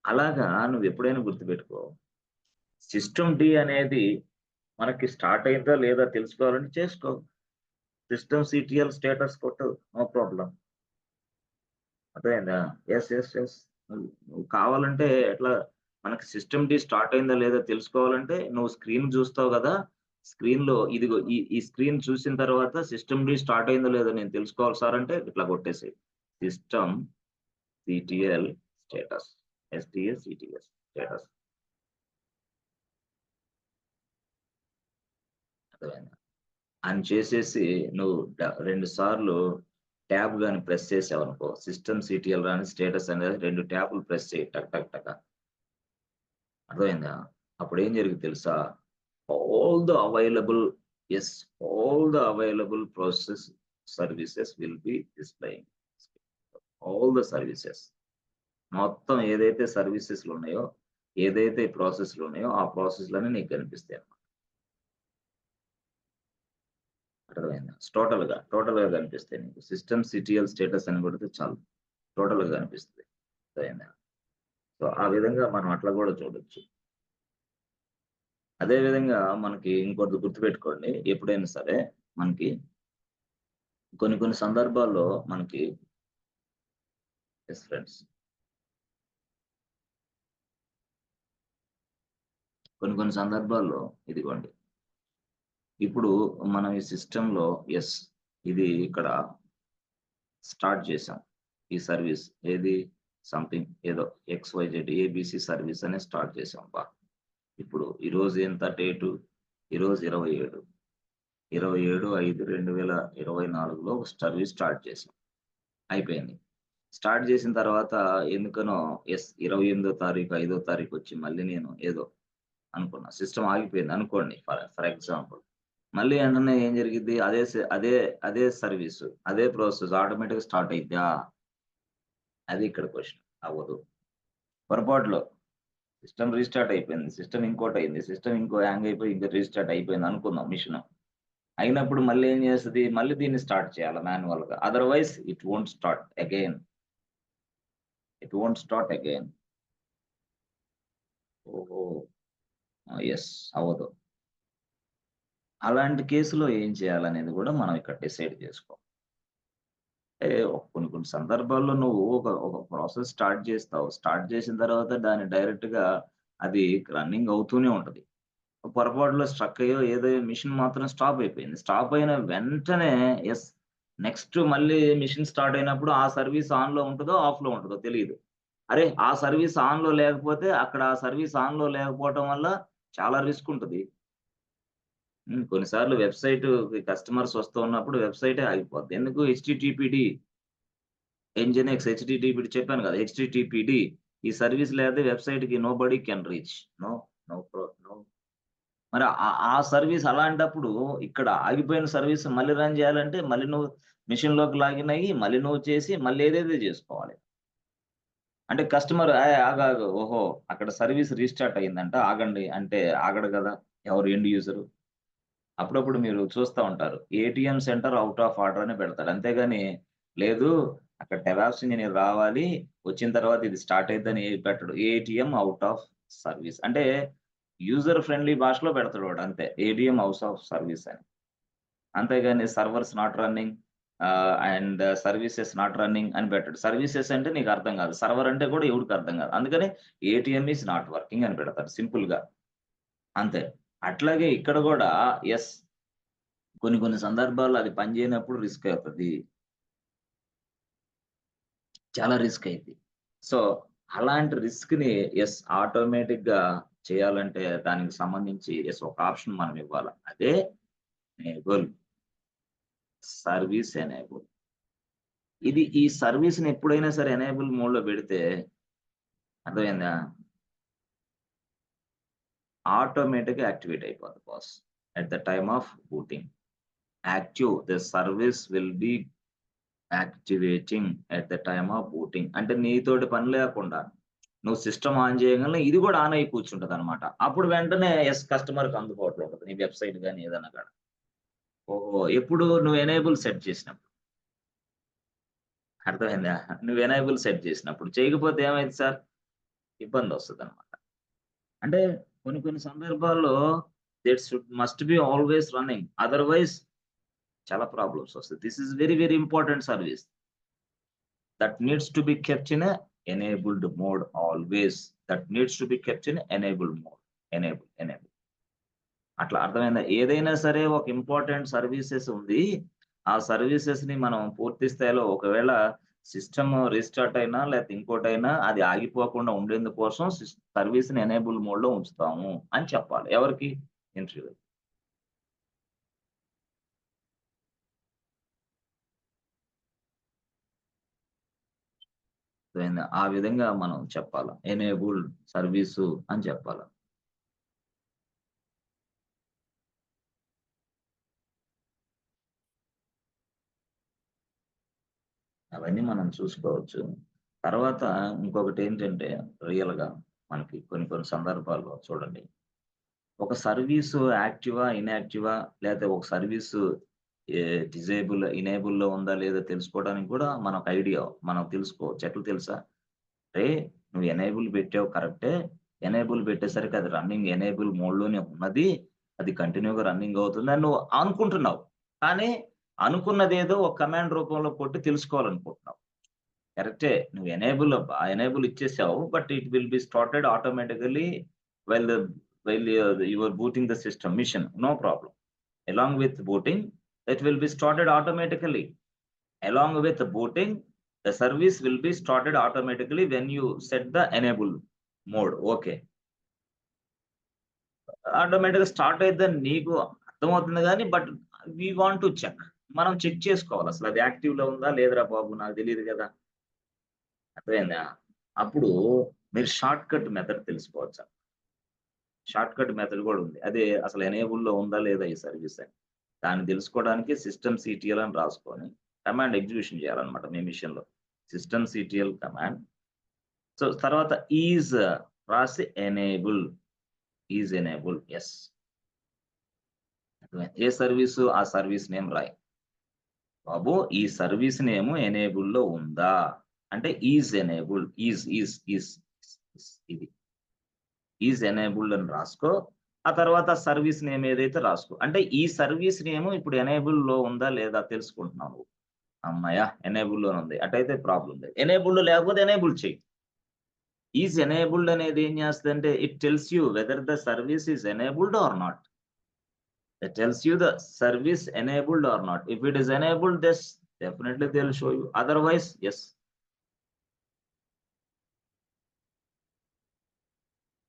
అలాగా నువ్వు ఎప్పుడైనా గుర్తుపెట్టుకో. సిస్టమ్ డి అనేది మనకి స్టార్ట్ అయిందా లేదా తెలుసుకోవాలంటే చేసుకో. సిస్టమ్ సిటిఎల్ స్టేటస్ కొట్టు, నో ప్రాబ్లం. అర్థమైందా? ఎస్ ఎస్ ఎస్ నువ్వు కావాలంటే ఎట్లా, మనకి సిస్టమ్ డి స్టార్ట్ అయిందా లేదా తెలుసుకోవాలంటే నువ్వు స్క్రీన్ చూస్తావు కదా. స్క్రీన్ లో ఇదిగో ఈ స్క్రీన్ చూసిన తర్వాత సిస్టమ్ డి స్టార్ట్ అయిందో లేదో నేను తెలుసుకోవాలి సార్ అంటే ఇట్లా కొట్టేసి system CTL status, STS CTS status. అర్థమైందా? అని చేసేసి నువ్వు 2 సార్లు ట్యాబ్ గాని ప్రెస్ చేసావనుకో, సిస్టమ్ సిటిఎల్ రాని స్టేటస్ అనేది 2 ట్యాబ్‌లు ప్రెస్ చేయి టక్ టక్ టక. అర్థమైందా? అప్పుడేం జరుగుద్ది తెలుసా? All the available yes all the available process services will be displaying. All the services. మొత్తం ఏదైతే సర్వీసెస్‌లు ఉన్నాయో, ఏదైతే ప్రాసెస్‌లు ఉన్నాయో, ఆ ప్రాసెస్‌లన్నీ నీకు కనిపిస్తాయన్నమాట. అర్థమైందా? టోటల్‌గా కనిపిస్తాయి నీకు. సిస్టమ్ సిటిఎల్ స్టేటస్ అని కొడితే చాలు. టోటల్‌గా కనిపిస్తది. అర్థమైందా? సో, ఆ విధంగా మనం అట్లా కూడా చూడొచ్చు. అదే విధంగా మనకి ఇంకోటి గుర్తుపెట్టుకోండి. ఎప్పుడైనా సరే మనకి కొన్ని కొన్ని సందర్భాల్లో మనకి యెస్ ఫ్రెండ్స్. కొన్ని కొన్ని సందర్భాల్లో ఇదిగోండి. ఇప్పుడు మనం ఈ సిస్టమ్‌లో యెస్ ఇది ఇక్కడ స్టార్ట్ చేసాం. ఈ సర్వీస్ ఏది సంథింగ్ ఏదో ఎక్స్‌వైజెడ్ ఏబీసీ సర్వీస్ అని స్టార్ట్ చేసాం. ఇప్పుడు ఈరోజు ఎంత డేటు? ఈరోజు 27/5/2024లో ఒక సర్వీస్ స్టార్ట్ చేసాం. అయిపోయింది. స్టార్ట్ చేసిన తర్వాత ఎందుకనో 28వ తారీఖు, 5వ తారీఖు వచ్చి మళ్ళీ నేను ఏదో అనుకున్నా. సిస్టమ్ ఆగిపోయింది అనుకోండి ఫర్ ఎగ్జాంపుల్. మళ్ళీ వెంటనే ఏం జరిగిద్ది? అదే సర్వీసు, అదే ప్రాసెస్ ఆటోమేటిక్‌గా స్టార్ట్ అయిద్దా? అది ఇక్కడ క్వెషన్. అవ్వదు. పొరపాటులో సిస్టమ్ రీస్టార్ట్ అయిపోయింది. సిస్టమ్ ఇంకోటయింది. సిస్టమ్ ఇంకో హ్యాంగ్ అయిపోయి ఇంక రీస్టార్ట్ అయిపోయింది అనుకుందాం మిషను. అయినప్పుడు మళ్ళీ ఏం చేస్తది? మళ్ళీ దీన్ని స్టార్ట్ చేయాలి మాన్యువల్‌గా. Otherwise it won't start again. It won't start again. ఓహో! యెస్. అవ్వదు. అలాంటి కేస్‌లో ఏం చేయాలనేది గూడా మనం ఇక్కడ డిసైడ్ చేసుకోవాలి. అంటే కొన్ని కొన్ని సందర్భాల్లో నువ్వు ఒక ప్రాసెస్ స్టార్ట్ చేస్తావు. స్టార్ట్ చేసిన తర్వాత దాన్ని డైరెక్ట్‌గా అది రన్నింగ్ అవుతూనే ఉంటది. పొరపాటులో స్ట్రక్ అయ్యో ఏదో మిషన్ మాత్రం స్టాప్ అయిపోయింది. స్టాప్ అయిన వెంటనే యెస్. నెక్స్ట్ మళ్ళీ మిషన్ స్టార్ట్ అయినప్పుడు ఆ సర్వీస్ ఆన్‌లో ఉంటదో, ఆఫ్‌లో ఉంటదో తెలీదు. అరే! ఆ సర్వీస్ ఆన్‌లో లేకపోతే అక్కడ ఆ సర్వీస్ ఆన్‌లో లేకపోవటం వల్ల చాలా రిస్క్ ఉంటది. కొన్నిసార్లు కస్టమర్స్ వస్తూ ఉన్నప్పుడు వెబ్‌సైటే ఆగిపోద్ది. ఎందుకు? హెచ్‌టిటిపిడి ఎన్‌జినెక్స్ హెచ్‌టిటిపిడి చెప్పాను కదా! హెచ్‌టిటిపిడి ఈ సర్వీస్ లేతే వెబ్‌సైట్‌కి nobody can reach. No, no. మరి ఆ సర్వీస్ అలాంటప్పుడు ఇక్కడ ఆగిపోయిన సర్వీస్ మళ్ళీ రన్ చేయాలంటే మళ్ళీ నువ్వు మెషిన్‌లోకి లాగిన్ అయ్యి, మళ్ళీ నువ్వు చేసి మళ్ళీ ఏదేదో చేసుకోవాలి. అంటే కస్టమర్ ఆగు. ఓహో! అక్కడ సర్వీస్ రీస్టార్ట్ అయిందంట ఆగండి అంటే ఆగడు గదా! ఎవరు ఎండ్ యూజరు. అప్పుడప్పుడు మీరు చూస్తా ఉంటారు. ATM centre out of order అని పెడతాడు. అంతేగాని లేదు అక్కడ టెవాప్స్ ఇంజినీర్ రావాలి. వచ్చిన తర్వాత ఇది స్టార్ట్ అయిద్దని పెట్టడు. ATM out of service. అంటే యూజర్ ఫ్రెండ్లీ భాషలో పెడతాడు వాడు అంతే. ఏటీఎం ఔట్ ఆఫ్ సర్వీస్ అని. అంతేగాని servers not running and services not running అని పెట్టాడు. సర్వీసెస్ అంటే నీకు అర్థం కాదు. సర్వర్ అంటే కూడా ఎవడికి అర్థం కాదు. అందుకని ఏటీఎం ఈస్ నాట్ వర్కింగ్ అని పెడతాడు సింపుల్‌గా. అంతే. అట్లాగే ఇక్కడ గూడా యెస్. కొన్ని కొన్ని సందర్భాల్లో అది పని చేయనప్పుడు రిస్క్ అవుతది. చాలా రిస్క్ అయిద్ది. సో, అలాంటి రిస్క్‌ని యెస్ ఆటోమేటిక్‌గా చేయాలంటే దానికి సంబంధించి యెస్ ఒక ఆప్షన్ మనం ఇవ్వాల. అదే ఎనేబుల్. Service enable. ఈ సర్వీస్‌ని ఎప్పుడైనా సరే ఎనేబుల్ మోడ్‌లో పెడితే అర్థమైందా? ఆటోమేటిక్‌గా యాక్టివేట్ అయిపోద్ది boss. At the time of booting. The service will be activating at the time of booting. అంటే నీతోటి పని లేకుండా నువ్వు సిస్టమ్ ఆన్ చేయగానే ఇది కూడా ఆన్ అయి కూర్చుంటదనమాట. అప్పుడు వెంటనే యెస్ కస్టమర్‌కి అందుబాటులో ఉంటది. నీ వెబ్‌సైట్ గాని ఏదన్నా గాని. ఓహో! ఎప్పుడు నువ్వు ఎనేబుల్ సెట్ చేసినప్పుడు. అర్థమైందా? నువ్వు ఎనేబుల్ సెట్ చేసినప్పుడు. చేయకపోతే ఏమైద్ది సార్? ఇబ్బందొస్తదనమాట. అంటే కొన్ని కొన్ని సందర్భాల్లో must be always running. Otherwise చాలా ప్రాబ్లమ్స్ వస్తాయి. This is very very important service. That needs to be kept in a enabled mode always. That needs to be kept in enabled mode. Enable. అట్లా అర్థమైందా? ఏదైనా సరే ఒక important services ఉంది. ఆ సర్వీసెస్‌ని మనం పూర్తి స్థాయిలో ఒకవేళ సిస్టమ్ రీస్టార్ట్ అయినా లేకపోతే ఇంకోటైనా అది ఆగిపోకుండా ఉండేందుకోసం సర్వీస్‌ని ఎనేబుల్ మోడ్‌లో ఉంచుతాము అని చెప్పాలి. ఎవరికి? ఇంటర్వ్యూయర్. అర్థమైందా? ఆ విధంగా మనం చెప్పాల. ఎనేబుల్డ్ సర్వీసు అని చెప్పాల. అవన్నీ మనం చూసుకోవచ్చు. తర్వాత ఇంకొకటేంటంటే రియల్‌గా మనకి కొన్ని కొన్ని సందర్భాల్లో చూడండి. ఒక సర్వీసు యాక్టివా? ఇన్‌యాక్టివా? లేతే ఒక సర్వీసు ఎనేబుల్‌లో ఉందా? లేదా? తెలుసుకోవడానికి కూడా మనకు ఐడియా మనం తెలుసుకోవచ్చు. ఎట్లా తెలుసా? అరేయ్! నువ్వు ఎనేబుల్ పెట్టావు కరెక్టే. ఎనేబుల్ పెట్టేసరికి అది రన్నింగ్ ఎనేబుల్ మోడ్‌లోనే ఉన్నది. అది కంటిన్యూ‌గా రన్నింగ్ అవుతుందని నువ్వు అనుకుంటున్నావు. కానీ అనుకున్నదేదో ఒక కమాండ్ రూపంలో కొట్టి తెలుసుకోవాలనుకుంటున్నావు. కరెక్టే. నువ్వు ఎనేబుల్ ఇచ్చేసావు. But it will be started automatically while the you are booting the system machine. No problem. Along with booting it will be started automatically. Along with booting, the service will be started automatically when you set the enable mode. Okay. ఆటోమేటిక్‌గా start అయిద్దని నీకు అర్థమవుతుంది గానీ, but we want to check. మనం check చేసుకోవాలి. అసలు అది యాక్టివ్‌లో ఉందా? లేదురా బాబు నాకు తెలీదు గదా! అర్థమైందా? అప్పుడు మీరు షార్ట్‌కట్ మెథడ్ తెలుసుకోవచ్చా? షార్ట్‌కట్ మెథడ్ గూడా ఉంది. అదే అసలు ఎనేబుల్‌లో ఉందా? లేదా ఈ సర్వీస్ అని. దాన్ని తెలుసుకోవడానికి సిస్టమ్ సీటీఎల్ అని రాసుకొని కమాండ్ ఎగ్జిక్యూషన్ చేయాలన్నమాట మీ మిషన్‌లో. System సీటీఎల్ command. సో, తర్వాత రాసి ఎనేబుల్ యెస్. అర్థమైంది. ఏ సర్వీసు? ఆ సర్వీస్ నేమ్ రాయి. బాబు ఈ సర్వీస్ నేమ్ ఎనేబుల్‌లో ఉందా? అంటే ఎనేబుల్ ఇది. ఎనేబుల్డ్ అని రాసుకో. ఆ తర్వాత సర్వీస్ నేమ్ ఏదైతే రాసుకో. అంటే ఈ సర్వీస్ నేమ్ ఇప్పుడు ఎనేబుల్‌లో ఉందా? లేదా? తెలుసుకుంటున్నావు నువ్వు. హమ్మయ్య! ఎనేబుల్‌లోనే ఉంది. అటైతే ప్రాబ్లమ్ లేదు. ఎనేబుల్డ్ లేకపోతే ఎనేబుల్ చెయ్యి. ఎనేబుల్డ్ అనేది ఏం చేస్తదంటే it tells you whether the service is enabled or not. It tells you the service enabled or not. If it is enabled, this definitely they'll show you. Otherwise, yes.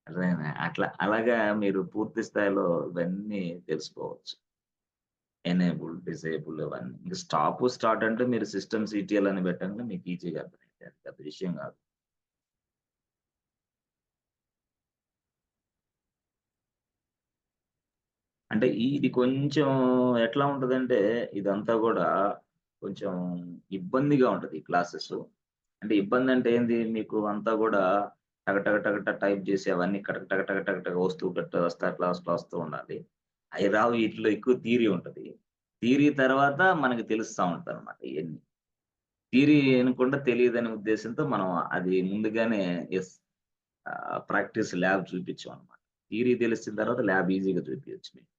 అర్థమైందా? అలాగా మీరు పూర్తి స్థాయిలో ఇవన్నీ తెలుసుకోవచ్చు. ఎనేబుల్, డిసేబుల్ అవన్నీ. ఇంక start అంటే మీరు సిస్టమ్ సీటీఎల్ అని పెట్టంగానే మీకు ఈజీగా అర్థమైద్ది. అది పెద్ద విషయం కాదు. అంటే ఇది కొంచెం ఎట్లా ఉంటదంటే ఇదంతా గూడా కొంచెం ఇబ్బందిగా ఉంటది ఈ క్లాసెస్. అంటే ఇబ్బందంటే ఏంది? మీకు అంతా గూడా టక టక టక టక టైప్ జేసి అవన్నీ టక టక టక టక టక వస్తూ వస్తా క్లాస్‌లో వస్తూ ఉండాలి. అయి రావు ఈటిలో ఎక్కువ థియరీ ఉంటది. థియరీ తర్వాత మనకు తెలుస్తా ఉంటదనమాట ఇయన్నీ. థియరీ ఇనకుండా తెలీదనే ఉద్దేశంతో మనం అది ముందుగానే ప్రాక్టీస్ ల్యాబ్ చూపిచ్చామనమాట. థియరీ తెలిసిన తర్వాత ల్యాబ్ ఈజీగా చూపియొచ్చు మీకు.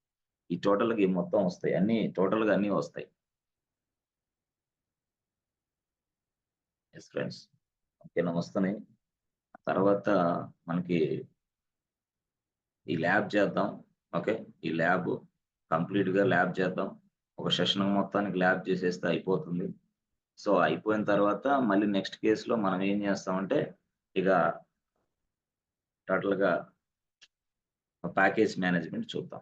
ఈ టోటల్‌గా ఈ మొత్తం వస్తాయి. టోటల్‌గా అన్నీ వస్తాయి. Yes friends. ఓకేనా వస్తున్నాయి. తర్వాత మనకి ఈ ల్యాబ్ చేద్దాం. ఓకే. ఈ కంప్లీట్‌గా ల్యాబ్ చేద్దాం. ఒక సెషన్ మొత్తానికి ల్యాబ్ చేసేస్తే అయిపోతుంది. సో, అయిపోయిన తర్వాత మళ్ళీ నెక్స్ట్ కేస్‌లో మనం ఏం చేస్తామంటే, ఇక టోటల్‌గా ప్యాకేజ్ మేనేజ్‌మెంట్ చూద్దాం.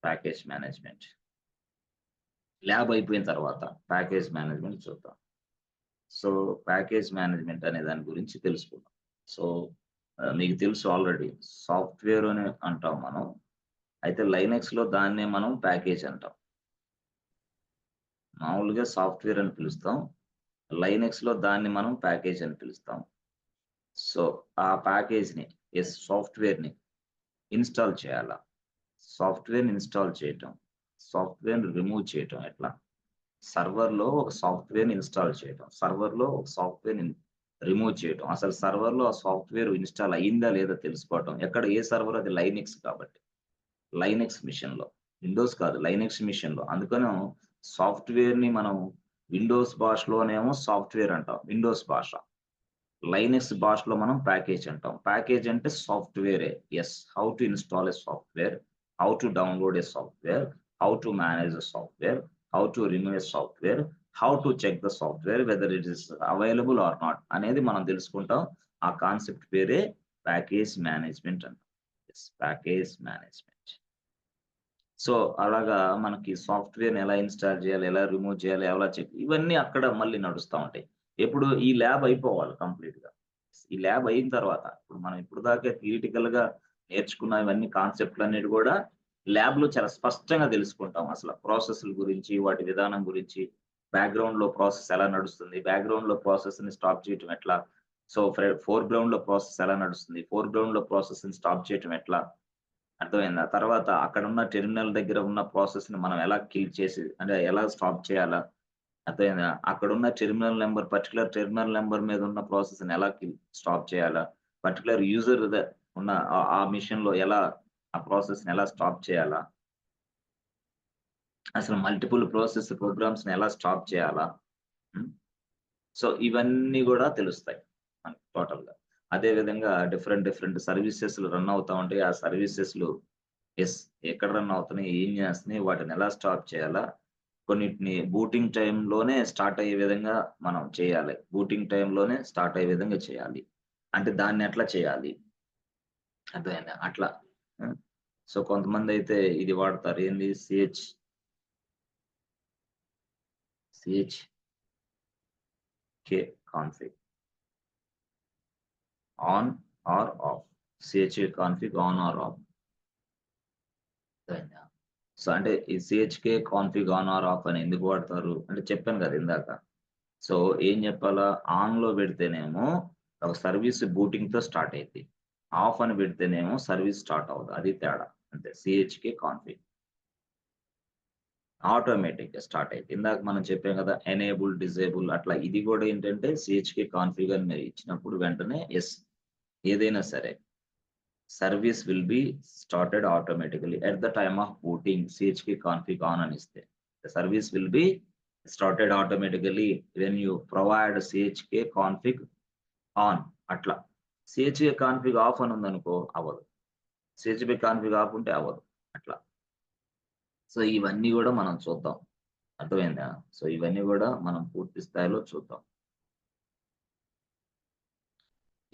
Package management. ల్యాబ్ అయిపోయిన తర్వాత ప్యాకేజ్ మేనేజ్‌మెంట్ చూద్దాం. సో, ప్యాకేజ్ మేనేజ్‌మెంట్ అనే దాని గురించి తెలుసుకుందాం. సో, మీకు తెలుసు ఆల్రెడీ సాఫ్ట్‌వేర్ అని అంటాం మనం. అయితే లైనక్స్‌లో దాన్నే మనం ప్యాకేజ్ అంటాం. మామూలుగా సాఫ్ట్‌వేర్ అని పిలుస్తాం. లైనక్స్‌లో దాన్ని మనం ప్యాకేజ్ అని పిలుస్తాం. సో, ఆ ప్యాకేజ్‌ని సాఫ్ట్‌వేర్‌ని ఇన్‌స్టాల్ చేయాలా? సాఫ్ట్‌వేర్‌ని ఇన్‌స్టాల్ చేయటం. సాఫ్ట్‌వేర్‌ని రిమూవ్ చేయటం ఎట్లా? సర్వర్‌లో ఒక సాఫ్ట్‌వేర్‌ని ఇన్‌స్టాల్ చేయటం. సర్వర్‌లో ఒక సాఫ్ట్‌వేర్‌ని రిమూవ్ చేయటం. అసలు సర్వర్‌లో ఆ సాఫ్ట్‌వేర్ ఇన్‌స్టాల్ అయిందా లేదా తెలుసుకోవటం. ఏ సర్వర్ అది లైనక్స్ కాబట్టి. లైనక్స్ మిషన్‌లో. విండోస్ కాదు లైనక్స్ మిషన్‌లో. అందుకను సాఫ్ట్‌వేర్‌ని మనం విండోస్ భాషలోనేమో సాఫ్ట్‌వేర్ అంటాం. విండోస్ భాష. లైనక్స్ భాషలో మనం ప్యాకేజ్ అంటాం. ప్యాకేజ్ అంటే సాఫ్ట్‌వేరే. How to install a software, how to download a software, how to manage a software, how to remove a software, how to check the software whether it is available or not అనేది మనం తెలుసుకుంటాం. ఆ concept పేరే package management అంటాం. Package management. So, అలాగా మనకి సాఫ్ట్‌వేర్‌ని ఎలా ఇన్‌స్టాల్ చేయాలి? ఎలా రిమూవ్ చేయాలి? ఎలా చెక్ ఇవన్నీ అక్కడ మళ్ళీ నడుస్తా ఉంటాయి. ఎప్పుడు ఈ ల్యాబ్ అయిపోవాలి కంప్లీట్‌గా. ఈ ల్యాబ్ అయిన తర్వాత ఇప్పుడు మనం ఇప్పటిదాకా థియరిటికల్‌గా నేర్చుకున్న ఇవన్నీ కాన్సెప్ట్‌లన్నిటి గూడా ల్యాబ్‌లో చాలా స్పష్టంగా తెలుసుకుంటాం. అసల ప్రాసెస్‌ల గురించి, వాటి విధానం గురించి, బ్యాక్‌గ్రౌండ్‌లో ప్రాసెస్ ఎలా నడుస్తుంది? బ్యాక్‌గ్రౌండ్‌లో ప్రాసెస్‌ని స్టాప్ చేయటం ఎట్లా? సో, ఫోర్‌గ్రౌండ్‌లో ప్రాసెస్ ఎలా నడుస్తుంది? ఫోర్‌గ్రౌండ్‌లో ప్రాసెస్‌ని స్టాప్ చేయటం ఎట్లా? అర్థమైందా? తర్వాత అక్కడున్న టెర్మినల్ దగ్గర ఉన్న ప్రాసెస్‌ని మనం ఎలా కిల్ చేసి అంటే ఎలా స్టాప్ చేయాలా? అర్థమైందా? అక్కడున్న పర్టిక్యులర్ టెర్మినల్ నంబర్ మీద ఉన్న ప్రాసెస్‌ని ఎలా స్టాప్ చేయాలా? పర్టిక్యులర్ యూజర్ ఉన్న ఆ మెషిన్‌లో ఆ ప్రాసెస్‌ని ఎలా స్టాప్ చేయాలా? అసలు మల్టిపుల్ ప్రోగ్రామ్స్‌ని ఎలా స్టాప్ చేయాలా? హ్మ్. సో, ఇవన్నీ గూడా తెలుస్తాయి మనకి టోటల్‌గా. అదే విధంగా డిఫరెంట్ సర్వీసెస్‌లు రన్ అవుతా ఉంటాయి. ఆ సర్వీసెస్‌లు యెస్. ఎక్కడ రన్ అవుతున్నాయి? ఏం చేస్తున్నాయి? వాటిని ఎలా స్టాప్ చేయాలా? కొన్నిటిని బూటింగ్ టైమ్‌లోనే స్టార్ట్ అయ్యే విధంగా మనం చేయాలి. బూటింగ్ టైమ్‌లోనే స్టార్ట్ అయ్యే విధంగా చేయాలి. అంటే దాన్ని ఎట్లా చేయాలి? అర్థమైందా? అట్లా. హ్మ్. సో కొంతమంది అయితే ఇది వాడతారు, ఏంది CHK config on or off. CHK config on or off. సో అంటే ఈ CHK config on or off అని ఎందుకు వాడతారు అంటే చెప్పాను కదా ఇందాక. సో ఏం చెప్పాలా, ఆన్ లో పెడితేనేమో ఒక సర్వీస్ బూటింగ్ తో స్టార్ట్ అయింది, ఆఫ్ అని పెడితేనేమో సర్వీస్ స్టార్ట్ అవుతుంది, అది తేడా అంతే. CHK config ఆటోమేటిక్ గా స్టార్ట్ అయింది. ఇందాక మనం చెప్పాం కదా ఎనేబుల్ డిజేబుల్, అట్లా ఇది కూడా ఏంటంటే CHK config అని మీరు ఇచ్చినప్పుడు వెంటనే ఎస్ ఏదైనా సరే service will be started automatically at the time of booting. CHK config on అని ఇస్తే the service will be started automatically when you provide CHK config on. అట్లా CHK config ఆఫ్ అని ఉందనుకో అవ్వదు, CHK config ఆఫ్ ఉంటే అవ్వదు అట్లా. So ఇవన్నీ కూడా మనం చూద్దాం, అర్థమైందా? సో ఇవన్నీ కూడా మనం పూర్తి స్థాయిలో చూద్దాం.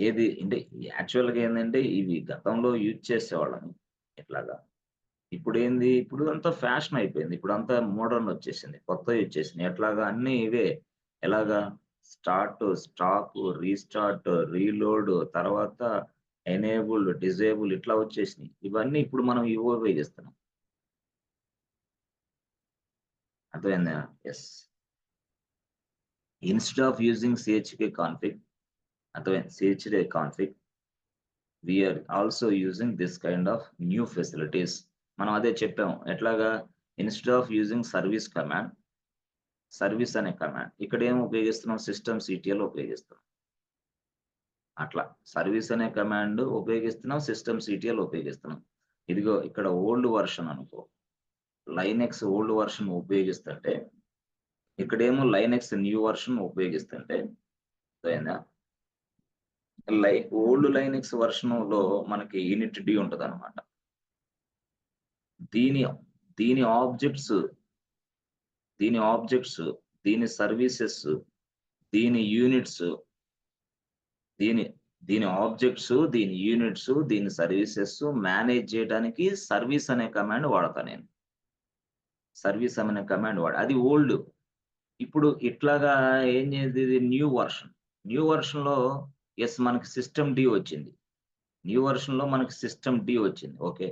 ఏది అంటే యాక్చువల్గా ఏంటంటే ఇవి గతంలో యూజ్ చేసేవాళ్ళని ఇట్లాగా. ఇప్పుడు ఏంది, ఇప్పుడు అంతా ఫ్యాషన్ అయిపోయింది, ఇప్పుడు అంతా మోడర్న్ వచ్చేసింది, కొత్తవి వచ్చేసింది. ఎట్లాగా అన్ని ఇవే. ఎలాగా స్టార్ట్, స్టాప్, రీస్టార్ట్, రీలోడ్, తర్వాత ఎనేబుల్, డిజేబుల్ ఇట్లా వచ్చేసినాయి. ఇవన్నీ ఇప్పుడు మనం ఇవి ఉపయోగిస్తున్నాం, అర్థమైందా? Yes. Instead of using CHK config, అర్థమైంది, CHK config we are also using this kind of new facilities. మనం అదే చెప్పాము ఎట్లాగా, instead of using service command, service అనే కమాండ్ ఇక్కడ ఏం ఉపయోగిస్తున్నాం, సిస్టమ్ CTL ఉపయోగిస్తున్నాం. అట్లా సర్వీస్ అనే కమాండ్ ఉపయోగిస్తున్నాం, సిస్టమ్ CTL ఉపయోగిస్తున్నాం. ఇదిగో ఇక్కడ ఓల్డ్ వర్షన్ అనుకో, లైనెక్స్ ఓల్డ్ వర్షన్ ఉపయోగిస్తుంటే ఇక్కడేమో లైనెక్స్ న్యూ వర్షన్ ఉపయోగిస్తుంటే ఓల్డ్ లైనెక్స్ వర్షన్ లో మనకి యూనిట్ డి ఉంటది అనమాట. దీని దీని ఆబ్జెక్ట్స్, దీని సర్వీసెస్, దీని యూనిట్స్, దీని ఆబ్జెక్ట్స్, దీని యూనిట్స్, దీని సర్వీసెస్ మేనేజ్ చేయడానికి సర్వీస్ అనే కమాండ్ వాడతా నేను. సర్వీస్ అనే కమాండ్ అది ఓల్డ్. ఇప్పుడు ఇట్లాగా ఏం చేసేది, న్యూ వర్షన్ లో ఎస్ మనకి సిస్టమ్ డి వచ్చింది. న్యూ వర్షన్ లో మనకి సిస్టమ్ డి వచ్చింది. ఓకే,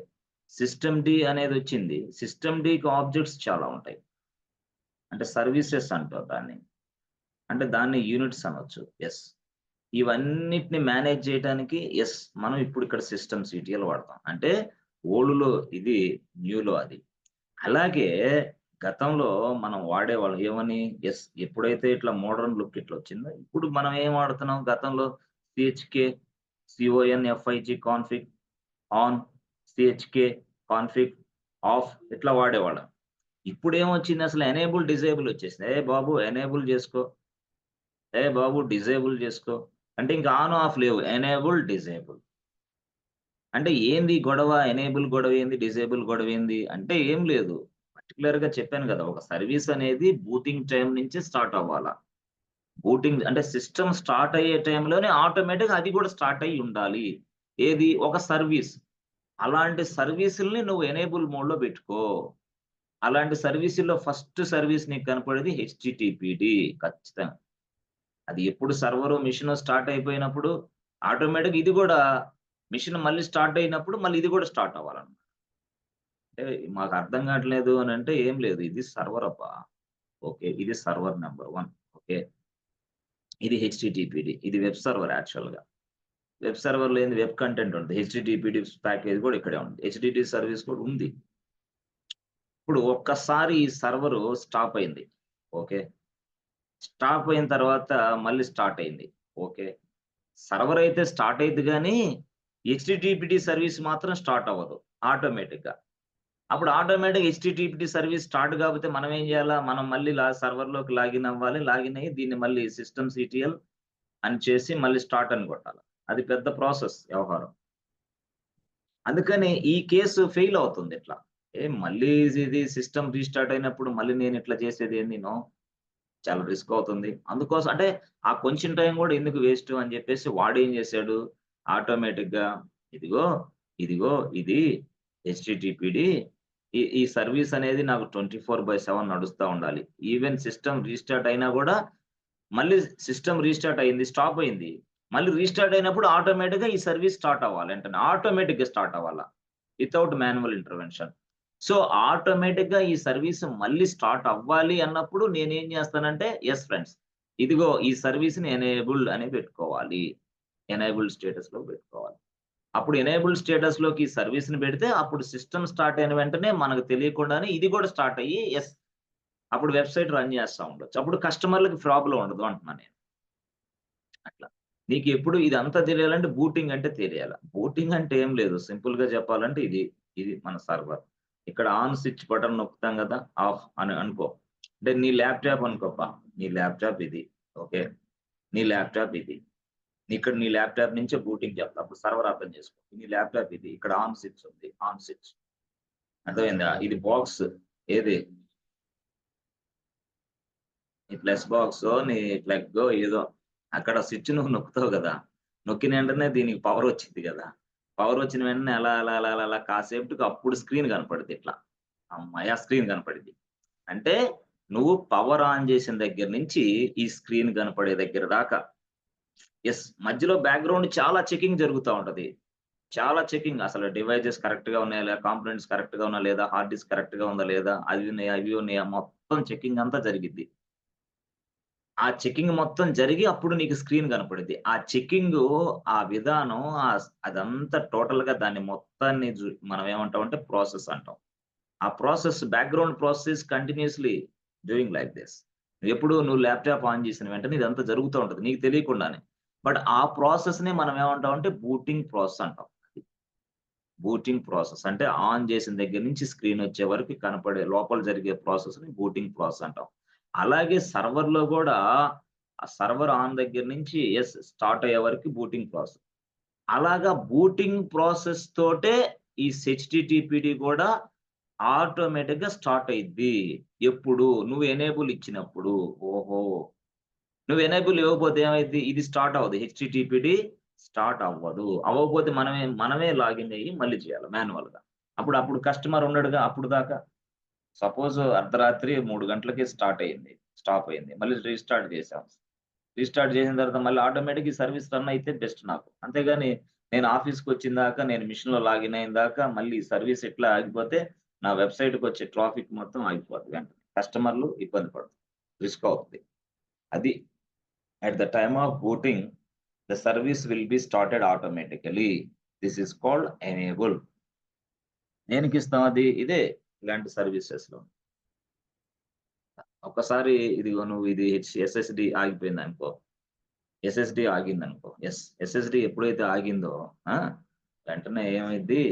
సిస్టమ్ డి అనేది వచ్చింది. సిస్టమ్ డికి ఆబ్జెక్ట్స్ చాలా ఉంటాయి, అంటే సర్వీసెస్ అంటారు దాన్ని, అంటే దాన్ని యూనిట్స్ అనొచ్చు. ఎస్, ఇవన్నిటిని మేనేజ్ చేయడానికి ఎస్ మనం ఇప్పుడు ఇక్కడ సిస్టమ్ CTL వాడతాం. అంటే ఓల్డ్ లో ఇది, న్యూలో అది. అలాగే గతంలో మనం వాడేవాళ్ళం ఏమని, ఎస్ ఎప్పుడైతే ఇట్లా మోడర్న్ లుక్ ఇట్లా వచ్చిందో ఇప్పుడు మనం ఏం వాడుతున్నాం, గతంలో CHK CONFIG config on, CHK config of ఇట్లా వాడేవాళ్ళం. ఇప్పుడు ఏమొచ్చింది, అసలు ఎనేబుల్ డిజేబుల్ వచ్చేసింది. ఏ బాబు ఎనేబుల్ చేసుకో, ఏ బాబు డిజేబుల్ చేసుకో అంటే ఇంకా ఆన్ ఆఫ్ లేవు, ఎనేబుల్ డిజేబుల్. అంటే ఏంది గొడవ, ఎనేబుల్ గొడవ ఏంది, డిజేబుల్ గొడవ ఏంది అంటే ఏం లేదు. పర్టికులర్ గా చెప్పాను కదా, ఒక సర్వీస్ అనేది బూటింగ్ టైం నుంచి స్టార్ట్ అవ్వాలా. బూటింగ్ అంటే సిస్టమ్ స్టార్ట్ అయ్యే టైంలోనే ఆటోమేటిక్ అది కూడా స్టార్ట్ అయ్యి ఉండాలి. ఏది, ఒక సర్వీస్. అలాంటి సర్వీసుల్ని నువ్వు ఎనేబుల్ మోడ్ లో పెట్టుకో. అలాంటి సర్వీసుల్లో ఫస్ట్ సర్వీస్ నీకు కనపడేది HTTPD ఖచ్చితంగా. అది ఎప్పుడు సర్వర్ మిషన్ స్టార్ట్ అయిపోయినప్పుడు ఆటోమేటిక్ ఇది కూడా మిషన్ మళ్ళీ స్టార్ట్ అయినప్పుడు మళ్ళీ ఇది కూడా స్టార్ట్ అవ్వాలన్నమాట. అంటే మాకు అర్థం కావట్లేదు అని అంటే ఏం లేదు, ఇది సర్వర్ అబ్బా. ఓకే, ఇది సర్వర్ నెంబర్ 1. ఓకే, ఇది HTTPD, ఇది వెబ్ సర్వర్. యాక్చువల్ గా వెబ్ సర్వర్ లో ఏంది, వెబ్ కంటెంట్ ఉంటుంది. HTTPD ప్యాకేజ్ కూడా ఇక్కడే ఉంది, HTTP సర్వీస్ కూడా ఉంది. ఇప్పుడు ఒక్కసారి ఈ సర్వర్ స్టాప్ అయింది. ఓకే, స్టాప్ అయిన తర్వాత మళ్ళీ స్టార్ట్ అయింది. ఓకే, సర్వర్ అయితే స్టార్ట్ అయింది కానీ HTTPD సర్వీస్ మాత్రం స్టార్ట్ అవ్వదు ఆటోమేటిక్ గా. అప్పుడు ఆటోమేటిక్ HTTPD సర్వీస్ స్టార్ట్ కాకపోతే మనం ఏం చేయాలా, మనం మళ్ళీ సర్వర్ లోకి లాగిన్ అవ్వాలి. లాగిన్ అయ్యి దీన్ని మళ్ళీ సిస్టమ్ CTL అని చేసి మళ్ళీ స్టార్ట్ అని కొట్టాలి. అది పెద్ద ప్రాసెస్ వ్యవహారం. అందుకని ఈ కేసు ఫెయిల్ అవుతుంది ఇట్లా. మళ్ళీ ఇది సిస్టమ్ రీస్టార్ట్ అయినప్పుడు మళ్ళీ నేను ఇట్లా చేసేది ఏంది, నో, చాలా రిస్క్ అవుతుంది. అందుకోసం అంటే ఆ కొంచెం టైం కూడా ఎందుకు వేస్ట్ అని చెప్పేసి వాడు ఏం చేశాడు, ఆటోమేటిక్ గా ఇదిగో ఇది హెచ్టిటిపిడి ఈ సర్వీస్ అనేది నాకు 24/7 నడుస్తా ఉండాలి. ఈవెన్ సిస్టమ్ రీస్టార్ట్ అయినా కూడా మళ్ళీ సిస్టమ్ రీస్టార్ట్ అయింది, స్టాప్ అయింది. మళ్ళీ రీస్టార్ట్ అయినప్పుడు ఆటోమేటిక్‌గా ఈ సర్వీస్ స్టార్ట్ అవ్వాలి. వెంటనే ఆటోమేటిక్‌గా స్టార్ట్ అవ్వాల. Without manual intervention. సో, ఆటోమేటిక్‌గా ఈ సర్వీస్ మళ్ళీ స్టార్ట్ అవ్వాలి అన్నప్పుడు నేనేం చేస్తానంటే, యెస్ ఫ్రెండ్స్, ఇదిగో ఈ సర్వీస్‌ని ఎనేబుల్డ్ అని పెట్టుకోవాలి. ఎనేబుల్డ్ స్టేటస్‌లో పెట్టుకోవాలి. అప్పుడు ఎనేబుల్డ్ స్టేటస్‌లోకి ఈ సర్వీస్‌ని పెడితే అప్పుడు సిస్టమ్ స్టార్ట్ అయిన వెంటనే మనకు తెలియకుండానే ఇది కూడా స్టార్ట్ అయ్యి యెస్, అప్పుడు వెబ్‌సైట్ రన్ చేస్తా ఉండొచ్చు. అప్పుడు కస్టమర్‌లకి ప్రాబ్లమ్ ఉండదు అంటున్నాను నేను. అట్లా. నీకెప్పుడు ఇదంతా తెలియాలంటే బూటింగ్ అంటే తెలియాల. బూటింగ్ అంటే ఏం లేదు. సింపుల్‌గా చెప్పాలంటే ఇది మన సర్వర్. ఇక్కడ ఆన్ స్విచ్ బటన్ నొక్కుతాం గదా! ఆఫ్ అని అనుకో. అంటే నీ ల్యాప్‌టాప్ అనుకోబ్బా. నీ ల్యాప్‌టాప్ ఇది. ఓకే. నీ ల్యాప్‌టాప్ ఇది. ఇక్కడ నీ ల్యాప్‌టాప్ నుంచే బూటింగ్ చెప్తా. అప్పుడు సర్వర్ అర్థం చేసుకో. నీ ల్యాప్‌టాప్ ఇది. ఇక్కడ ఆన్ స్విచ్ ఉంది. On switch. అర్థమైందా? ఇది బాక్స్. ఏది? నీ ప్లస్ బాక్సో, నీ ప్లగ్గో ఏదో అక్కడ స్విచ్ నువ్వు నొక్కుతావు గదా! నొక్కిన వెంటనే దీనికి పవర్ వచ్చిద్ది గదా! పవర్ వచ్చిన వెంటనే అలా కాసేపటికి అప్పుడు స్క్రీన్ కనపడిద్ది ఇట్లా. హమ్మయ్య! స్క్రీన్ కనపడిద్ది. అంటే నువ్వు పవర్ ఆన్ చేసిన దగ్గర నుంచి ఈ స్క్రీన్ కనపడే దగ్గర దాకా యెస్, మధ్యలో బ్యాక్‌గ్రౌండ్ చాలా చెకింగ్ జరుగుతా ఉంటది. చాలా చెకింగ్ అసలు డివైసెస్ కరెక్ట్‌గా ఉన్నాయా? లేదా కాంపోనెంట్స్ కరెక్ట్‌గా ఉన్నాయా? లేదా హార్డ్ డిస్క్ కరెక్ట్‌గా ఉందా? లేదా? అవి ఉన్నాయా? ఇవి ఉన్నాయా? మొత్తం చెకింగ్ అంతా జరిగిద్ది. ఆ చెకింగ్ మొత్తం జరిగి అప్పుడు నీకు స్క్రీన్ కనపడిద్ది. ఆ చెకింగు, ఆ విధానం అదంతా టోటల్‌గా దాన్ని మొత్తాన్ని మనం ఏమంటామంటే ప్రాసెస్ అంటాం. ఆ process background process continuously doing like this. ఎప్పుడు నువ్వు ల్యాప్‌టాప్ ఆన్ చేసిన వెంటనే ఇదంతా జరుగుతా ఉంటది నీకు తెలియకుండానే. బట్ ఆ ప్రాసెస్‌నే మనం ఏమంటామంటే బూటింగ్ ప్రాసెస్ అంటాం. బూటింగ్ ప్రాసెస్ అంటే ఆన్ చేసిన దగ్గర నుంచి స్క్రీన్ వచ్చే వరకు కనపడే లోపల జరిగే ప్రాసెస్‌ని బూటింగ్ ప్రాసెస్ అంటాం. అలాగే సర్వర్‌లో గూడా ఆ సర్వర్ ఆన్ దగ్గర నుంచి స్టార్ట్ అయ్యే వరకు బూటింగ్ ప్రాసెస్. అలాగా బూటింగ్ ప్రాసెస్ తోటే ఈ హెచ్‌టిటిపిడి గూడా ఆటోమేటిక్‌గా స్టార్ట్ అయిద్ది. ఎప్పుడు? నువ్వు ఎనేబుల్ ఇచ్చినప్పుడు. ఓహో! నువ్వు ఎనేబుల్ ఇవ్వకపోతే ఏమైద్ది? ఇది స్టార్ట్ అవ్వదు. హెచ్‌టిటిపిడి స్టార్ట్ అవ్వదు. అవ్వకపోతే మనమే లాగిన్ అయ్యి మళ్ళీ చేయాలి మాన్యువల్‌గా. అప్పుడు కస్టమర్ ఉండడుగా అప్పుడు దాకా. సపోజ్ అర్ధరాత్రి 3 గంటలకి స్టార్ట్ అయింది. స్టాప్ అయింది. మళ్ళీ రీస్టార్ట్ చేసాం. రీస్టార్ట్ చేసిన తర్వాత మళ్ళీ ఆటోమేటిక్‌గా ఈ సర్విస్ రన్ అయితే బెస్ట్ నాకు. అంతేగాని నేను ఆఫీస్‌కొచ్చిన దాకా, నేను మిషన్‌లో లాగిన్ అయిన దాకా మళ్ళీ సర్విస్ ఇట్లా ఆగిపోతే నా వెబ్‌సైట్‌కొచ్చే ట్రాఫిక్ మొత్తం ఆగిపోద్ది వెంటనే. కస్టమర్‌లు ఇబ్బంది పడతారు. రిస్క్ అవుతది. అది at the time of booting, the service will be started automatically. This is called enable. దేనికిస్తాం అది? ఇదే ఇలాంటి సర్వీసెస్‌లో. ఒక్కసారి ఇదిగో నువ్వు ఇది ఎస్ఎస్‌డి ఆగిపోయిందనుకో. ఎస్ఎస్‌డి ఆగిందనుకో. ఎస్ఎస్‌డి ఎప్పుడైతే ఆగిందో ఆ! వెంటనే ఏమైద్ది?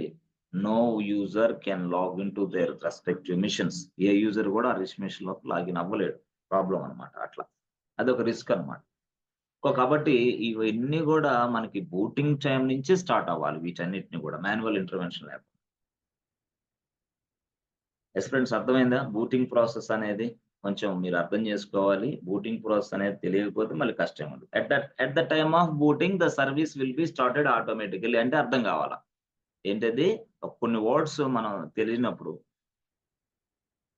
No user can log in to there respective machines. ఏ యూజర్ కూడా ఆ మెషిన్‌లోకి లాగిన్ అవ్వలేడు. ప్రాబ్లమ్ అన్నమాట అట్లా. అదొక రిస్క్ అన్నమాట. కాబట్టి ఇవన్నీ గూడా మనకి బూటింగ్ టైమ్ నుంచే స్టార్ట్ అవ్వాలి వీటన్నిటిని గూడా. మాన్యువల్ ఇంటర్వెన్షన్ లేకుండా. యెస్ ఫ్రెండ్స్, అర్థమైందా? బూటింగ్ ప్రాసెస్ అనేది కొంచెం మీరు అర్థం జేసుకోవాలి. బూటింగ్ ప్రాసెస్ అనేది తెలియకపోతే మళ్ళీ కష్టం ఉంటది. At the time of booting the service will be started automatically అంటే అర్థం గావాలా. ఏంటది? కొన్ని వర్డ్స్ మనం తెలియనప్పుడు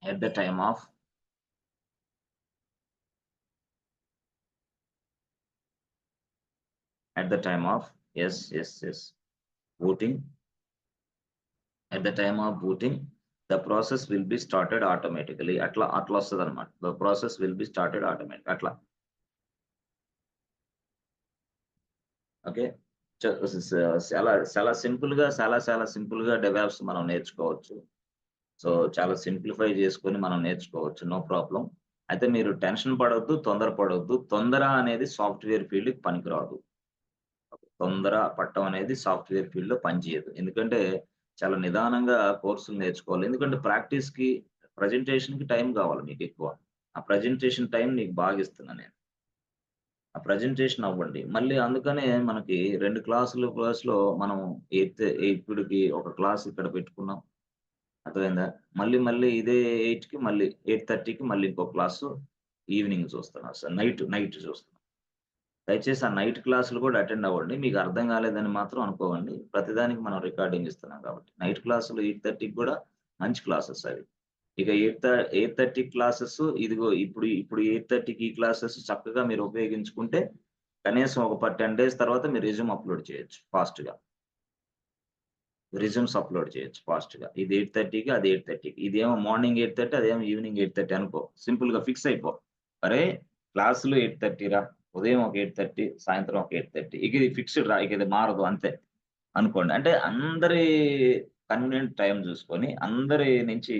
at the time of at the time of yes. Booting at the time of booting, the process will be started automatically. అట్లా వస్తదన్నమాట. The process will be started automatic అట్లా. Okay. చ చాలా సింపుల్‌గా డెవాప్స్ మనం నేర్చుకోవచ్చు. సో, చాలా సింప్లిఫై చేసుకొని మనం నేర్చుకోవచ్చు. No problem. అయితే మీరు టెన్షన్ పడొద్దు, తొందర పడొద్దు. తొందర అనేది సాఫ్ట్‌వేర్ ఫీల్డ్‌కి పనికిరాదు. తొందర పట్టం అనేది సాఫ్ట్‌వేర్ ఫీల్డ్‌లో పనిచేయదు. ఎందుకంటే చాలా నిదానంగా కోర్సులు నేర్చుకోవాలి. ఎందుకంటే ప్రాక్టీస్‌కి, ప్రెజెంటేషన్‌కి టైం కావాలి మీకెక్కువ. ఆ ప్రెజెంటేషన్ టైం నీకు బాగా ఇస్తున్నా నేను. ఆ ప్రెజెంటేషన్ అవ్వండి. మళ్ళీ అందుకనే మనకి 2 క్లాస్‌లో మనం ఇప్పటికి ఒక క్లాస్ ఇక్కడ పెట్టుకున్నాం. అర్థమైందా? మళ్ళీ ఇదే 8కి మళ్ళీ 8:30కి మళ్ళీ ఇంకో క్లాసు ఈవినింగ్ చూస్తున్నాం. నైట్ చూస్తున్నాం. దయచేసి ఆ నైట్ క్లాసులు కూడా అటెండ్ అవ్వండి. మీకు అర్థం కాలేదని మాత్రం అనుకోకండి. ప్రతిదానికి మనం రికార్డింగ్ ఇస్తున్నాం కాబట్టి. నైట్ క్లాసులు 8:30కి కూడా మంచి క్లాసెస్ అవి. ఇక 8:30 క్లాసెస్ ఇదిగో ఇప్పుడు 8:30కి ఈ క్లాసెస్ చక్కగా మీరు ఉపయోగించుకుంటే కనీసం ఒక 10 డేస్ తర్వాత మీరు రెజ్యూమ్ అప్లోడ్ చేయొచ్చు ఫాస్ట్‌గా. రెజ్యూమ్స్ అప్లోడ్ చేయొచ్చు ఫాస్ట్‌గా. ఇది 8:30కి అది 8:30కి. ఇదేమో మార్నింగ్ 8:30 అదేమో ఈవినింగ్ 8:30 అనుకో. సింపుల్‌గా ఫిక్స్ అయిపో. అరే! క్లాసులు 8:30 రా. ఉదయం ఒక 8:30 సాయంత్రం ఒక 8:30 ఇక ఇది ఫిక్స్‌డ్ రా. ఇక ఇది మారదు అంతే అనుకోండి. అంటే అందరి కన్వీనియంట్ టైమ్ చూసుకొని అందరి నుంచి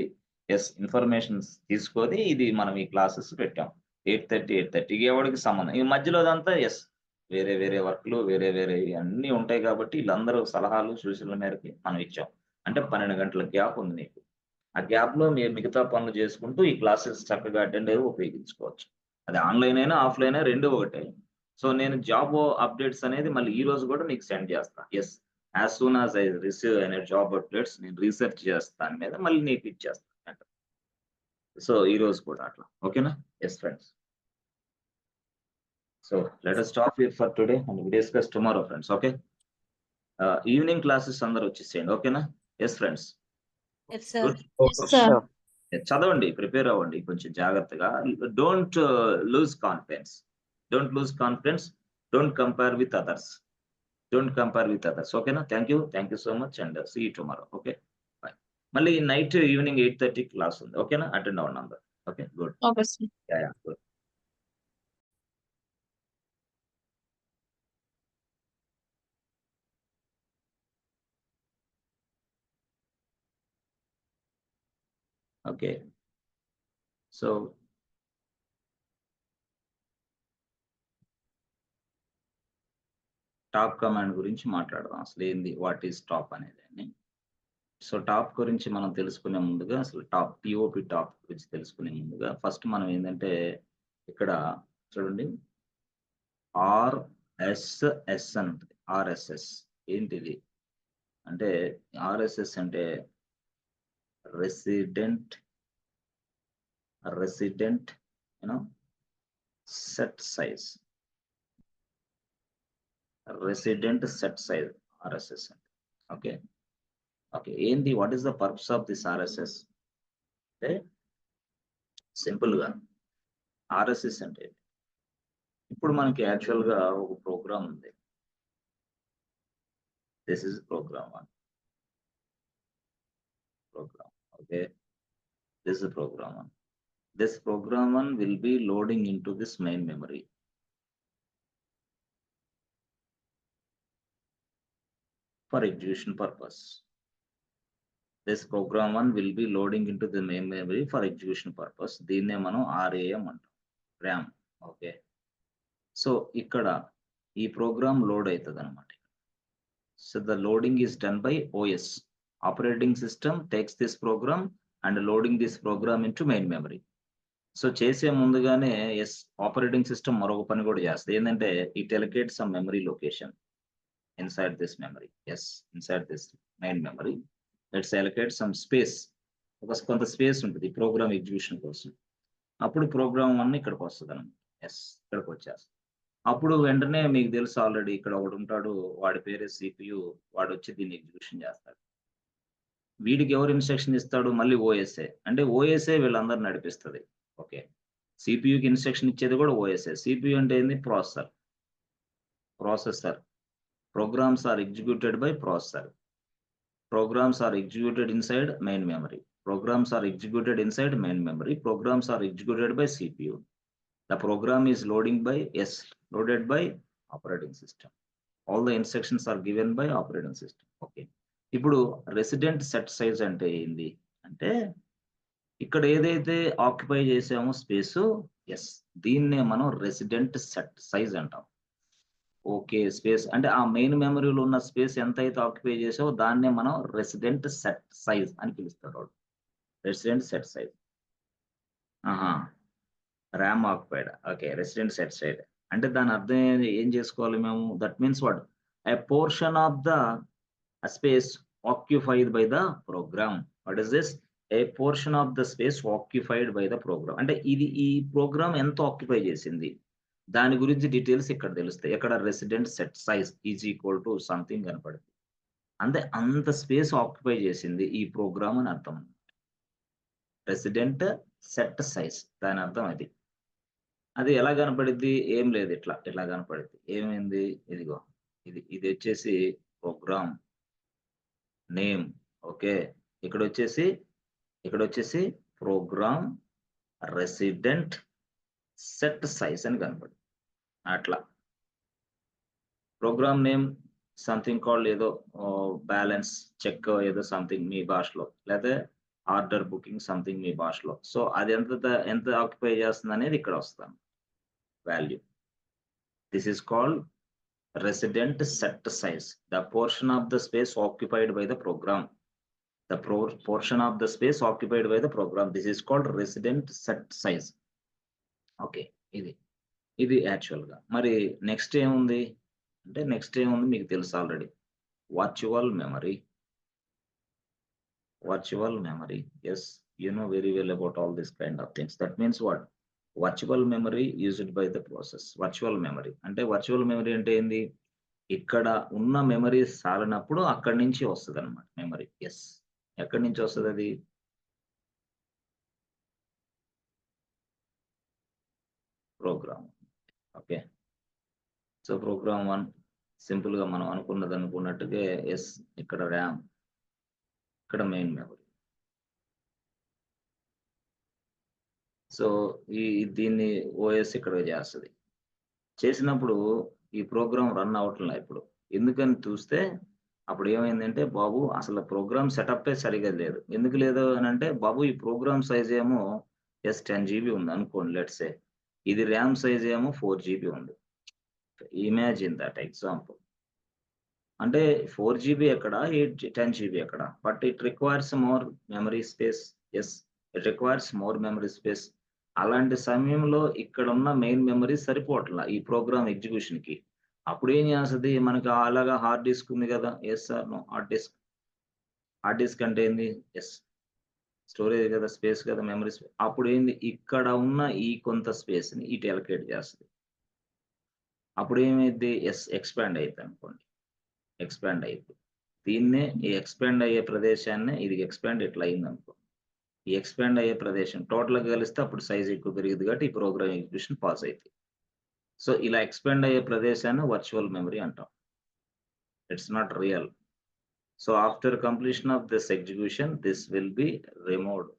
ఇన్ఫర్మేషన్స్ తీసుకొని ఇది మనం ఈ క్లాసెస్ పెట్టాం. 8:30 ఎవడికి సంబంధం. ఈ మధ్యలో అదంతా వేరే వేరే వర్క్‌లు వేరే వేరే అన్నీ ఉంటాయి కాబట్టి ఈళ్ళందరూ సలహాలు, సూచనల మేరకి మనం ఇచ్చాం. అంటే 12 గంటల గ్యాప్ ఉంది నీకు. ఆ గ్యాప్‌లో మీరు మిగతా పనులు చేసుకుంటూ ఈ క్లాసెస్ చక్కగా అటెండ్ అయ్యి ఉపయోగించుకోవచ్చు. అది ఆన్‌లైన్ అయినా, ఆఫ్‌లైన్ అయినా 2 ఒకటే. సో, నేను జాబ్ అప్డేట్స్ అనేది మళ్ళీ ఈ రోజు కూడా నీకు సెండ్ చేస్తా. As soon as I receive any job updates నేను రిసర్చ్ చేస్తా దాని మీద మళ్ళీ నీకు ఇచ్చేస్తా. సో, ఈ రోజు కూడా అట్లా. ఓకేనా? Friends. So let us stop here for today and we discuss tomorrow, friends. Okay. Evening classes అందరూ వచ్చేసేయండి. ఓకేనా? Friends. Yes, sir. Good. Yes, sir. చదవండి, ప్రిపేర్ అవ్వండి కొంచెం జాగ్రత్తగా. Don't lose confidence. Don't lose confidence. Don't compare with others. ఓకేనా? Thank you so much and see you tomorrow. Okay. Bye. మళ్ళీ night evening 8:30 class ఉంది. ఓకేనా? అటెండ్ అవ్వండి అందరూ. Okay. Good. Okay, sir. Good. Okay. So top command గురించి మాట్లాడదాం. అసలు ఏంది? వాట్ ఈస్ టాప్ అనేదాన్ని. సో టాప్ గురించి మనం తెలుసుకునే ముందుగా అసలు టాప్ గురించి తెలుసుకునే ముందుగా ఫస్ట్ మనం ఏంటంటే ఇక్కడ చూడండి ఆర్ఎస్ఎస్ అని ఉంటుంది. ఆర్ఎస్ఎస్ ఏంటిది అంటే ఆర్ఎస్ఎస్ అంటే resident you know set size. Resident set size RSS అంటే. ఓకే. ఓకే. ఏంటి? What is the purpose of this RSS అంటే సింపుల్‌గా ఆర్ఎస్ఎస్ అంటే ఇప్పుడు మనకి యాక్చువల్‌గా ఒక ప్రోగ్రామ్ ఉంది. This is program 1. Program. Okay. This is program 1. This program 1 will be loading into this main memory. For execution purpose. This program 1 will be loading into the main memory for execution purpose. దీన్నే మనం RAM అంటాం. RAM. Okay. So ఇక్కడ ఈ programme load అవుతుంది అనమాట. So the loading is done by OS. Operating system takes this program and loading this program into main memory. So చేసే ముందుగానే operating system మరొక పని కూడా చేస్తుంది. ఏంటంటే it allocate some memory location inside this memory. Inside this main memory let's allocate some space. కొంత space ఉంటుంది program execution కోసం. అప్పుడు ప్రోగ్రామ్ 1 ఇక్కడికి వస్తుంది అనమాట. ఇక్కడికి వచ్చేస్తుంది. అప్పుడు వెంటనే మీకు తెలుసు ఆల్రెడీ ఇక్కడ ఒకడు ఉంటాడు, వాడి పేరే CPU. వాడు వచ్చి దీన్ని ఎగ్జిక్యూషన్ చేస్తాడు. వీడికి ఎవరు ఇన్స్ట్రక్షన్ ఇస్తాడు? మళ్ళీ ఓఎస్ఏ. అంటే ఓఎస్ఏ వీళ్ళందరూ నడిపిస్తుంది. ఓకే. సిపియుకి ఇన్స్ట్రక్షన్ ఇచ్చేది కూడా ఓఎస్ఏ. సిపియు అంటే ఏంది? Processor. Programs are executed by processor. Programs are executed inside main memory. Programs are executed inside main memory. Programs are executed by CPU. The program is loaded by operating system. All the instructions are given by operating system. Okay. ఇప్పుడు resident set size అంటే ఏంది అంటే ఇక్కడ ఏదైతే occupy చేసామో space దీన్నే మనం resident set size అంటాం. ఓకే. స్పేస్ అంటే ఆ మెయిన్ మెమరీలో ఉన్న స్పేస్ ఎంతైతే ఆక్యుపై చేసావో దాన్నే మనం రెసిడెంట్ సెట్ సైజ్ అని పిలుస్తాడు వాడు. Resident set size. RAM occupied. Okay. Resident set size అంటే దాని అర్థం ఏం చేసుకోవాలి మేము? That means what a portion of the space occupied by the program. What is this? A portion of the space occupied by the program. అంటే ఇది ఈ programme ఎంత ఆక్యుపై చేసింది? దాని గురించి డీటెయిల్స్ ఇక్కడ తెలుస్తాయి. ఎక్కడ resident set size is equal to something కనపడుతుంది. అంటే అంత స్పేస్ ఆక్యుపై చేసింది ఈ ప్రోగ్రామ్ అని అర్థం. రెసిడెంట్ సెట్ సైజ్ దాని అర్థం అది. అది ఎలా కనపడిద్ది? ఏం లేదు, ఇట్లా కనపడిద్ది. ఏమైంది? ఇదిగో ఇది వచ్చేసి ప్రోగ్రామ్ నేమ్. ఓకే. ఇక్కడొచ్చేసి ప్రోగ్రామ్ రెసిడెంట్ సెట్ సైజ్ అని కనపడింది. అట్లా ప్రోగ్రామ్ నేమ్ సంథింగ్ కాల్డ్ ఏదో బ్యాలెన్స్ చెక్ ఏదో సంథింగ్ మీ భాషలో, లేదా ఆర్డర్ బుకింగ్ సంథింగ్ మీ భాషలో. సో అది ఎంత ఆక్యుపై చేస్తుంది అనేది ఇక్కడ వస్తాను value. This is called resident set size, the portion of the space occupied by the program. The portion of the space occupied by the program. This is called resident set size. Okay. ఇది actual గా. మరి next ఏముంది అంటే మీకు తెలుసు already. Virtual memory. Yes, you know very well about all this kind of things. That means what? Virtual memory used by the process. Virtual memory అంటే ఏంది? ఇక్కడ ఉన్న మెమరీ సాలినప్పుడు అక్కడి నుంచి వస్తుంది అనమాట మెమరీ. ఎస్, ఎక్కడి నుంచి వస్తుంది అది? Program. Okay. So program 1 simple గా మనం అనుకున్నట్టుగా ఎస్, ఇక్కడ ర్యామ్, ఇక్కడ మెయిన్ మెమరీ. సో దీన్ని ఓఎస్ ఇక్కడ చేస్తుంది. చేసినప్పుడు ఈ ప్రోగ్రామ్ రన్ అవట్లే ఇప్పుడు. ఎందుకని చూస్తే అప్పుడు ఏమైందంటే, బాబు అసలు ప్రోగ్రామ్ సెటప్ సరిగా లేదు. ఎందుకు లేదు అని అంటే, బాబు ఈ ప్రోగ్రామ్ సైజ్ ఏమో 10 GB ఉంది అనుకోండి లెట్స్ సే. ఇది ర్యామ్ సైజ్ ఏమో 4 GB ఉంది. Imagine that example. అంటే 4 GB ఎక్కడ, 10 GB ఎక్కడ? But it requires more memory space. Yes, it requires more memory space. అలాంటి సమయంలో ఇక్కడ ఉన్న మెయిన్ మెమరీ సరిపోవట్లా ఈ ప్రోగ్రామ్ ఎగ్జిక్యూషన్ కి. అప్పుడు ఏం చేస్తుంది? మనకి అలాగా హార్డ్ డిస్క్ ఉంది కదా. Yes sir no, hard disk అంటే ఏంది? ఎస్, స్టోరేజ్ కదా, స్పేస్ కదా, మెమరీ స్పేస్. అప్పుడు ఏంది? ఇక్కడ ఉన్న ఈ కొంత స్పేస్ ని ఇటు ఎలకేట్ చేస్తుంది. అప్పుడు ఏమైంది? ఎస్, ఎక్స్పాండ్ అవుతుంది అనుకోండి. ఎక్స్పాండ్ అవుతుంది. దీన్నే ఈ ఎక్స్పాండ్ అయ్యే ప్రదేశాన్ని ఇది ఎక్స్పాండ్ ఇట్లా అయింది అనుకో. ఈ ఎక్స్పాండ్ అయ్యే ప్రదేశం టోటల్ గా కలిస్తే అప్పుడు సైజ్ ఎక్కువ పెరిగింది కాబట్టి ఈ ప్రోగ్రామ్ ఎగ్జిక్యూషన్ పాస్ అవుతుంది. సో ఇలా ఎక్స్పాండ్ అయ్యే ప్రదేశాన్ని వర్చువల్ మెమరీ అంటాం. It's not real. So after completion of this execution this will be removed,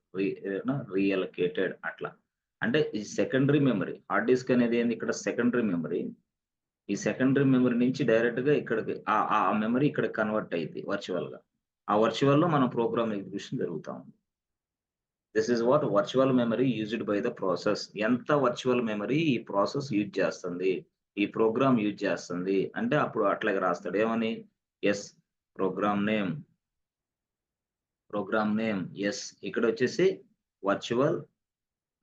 reallocated. అట్లా అంటే ఈ సెకండరీ మెమరీ. హార్డ్ డిస్క్ అనేది ఏంది? ఇక్కడ సెకండరీ మెమరీ. ఈ సెకండరీ మెమరీ నుంచి డైరెక్ట్ గా ఇక్కడికి ఆ మెమరీ ఇక్కడ కన్వర్ట్ అయింది వర్చువల్ గా. ఆ వర్చువల్ లో మన ప్రోగ్రామ్ ఎగ్జిక్యూషన్ జరుగుతా ఉంది. This is what virtual memory used by the process. ఎంత వర్చువల్ మెమరీ ఈ ప్రాసెస్ యూజ్ చేస్తుంది, ఈ ప్రోగ్రామ్ యూజ్ చేస్తుంది అంటే అప్పుడు అట్లాగే రాస్తాడు. ఏమని? Yes, programme name. ఎస్, ఇక్కడ వచ్చేసి వర్చువల్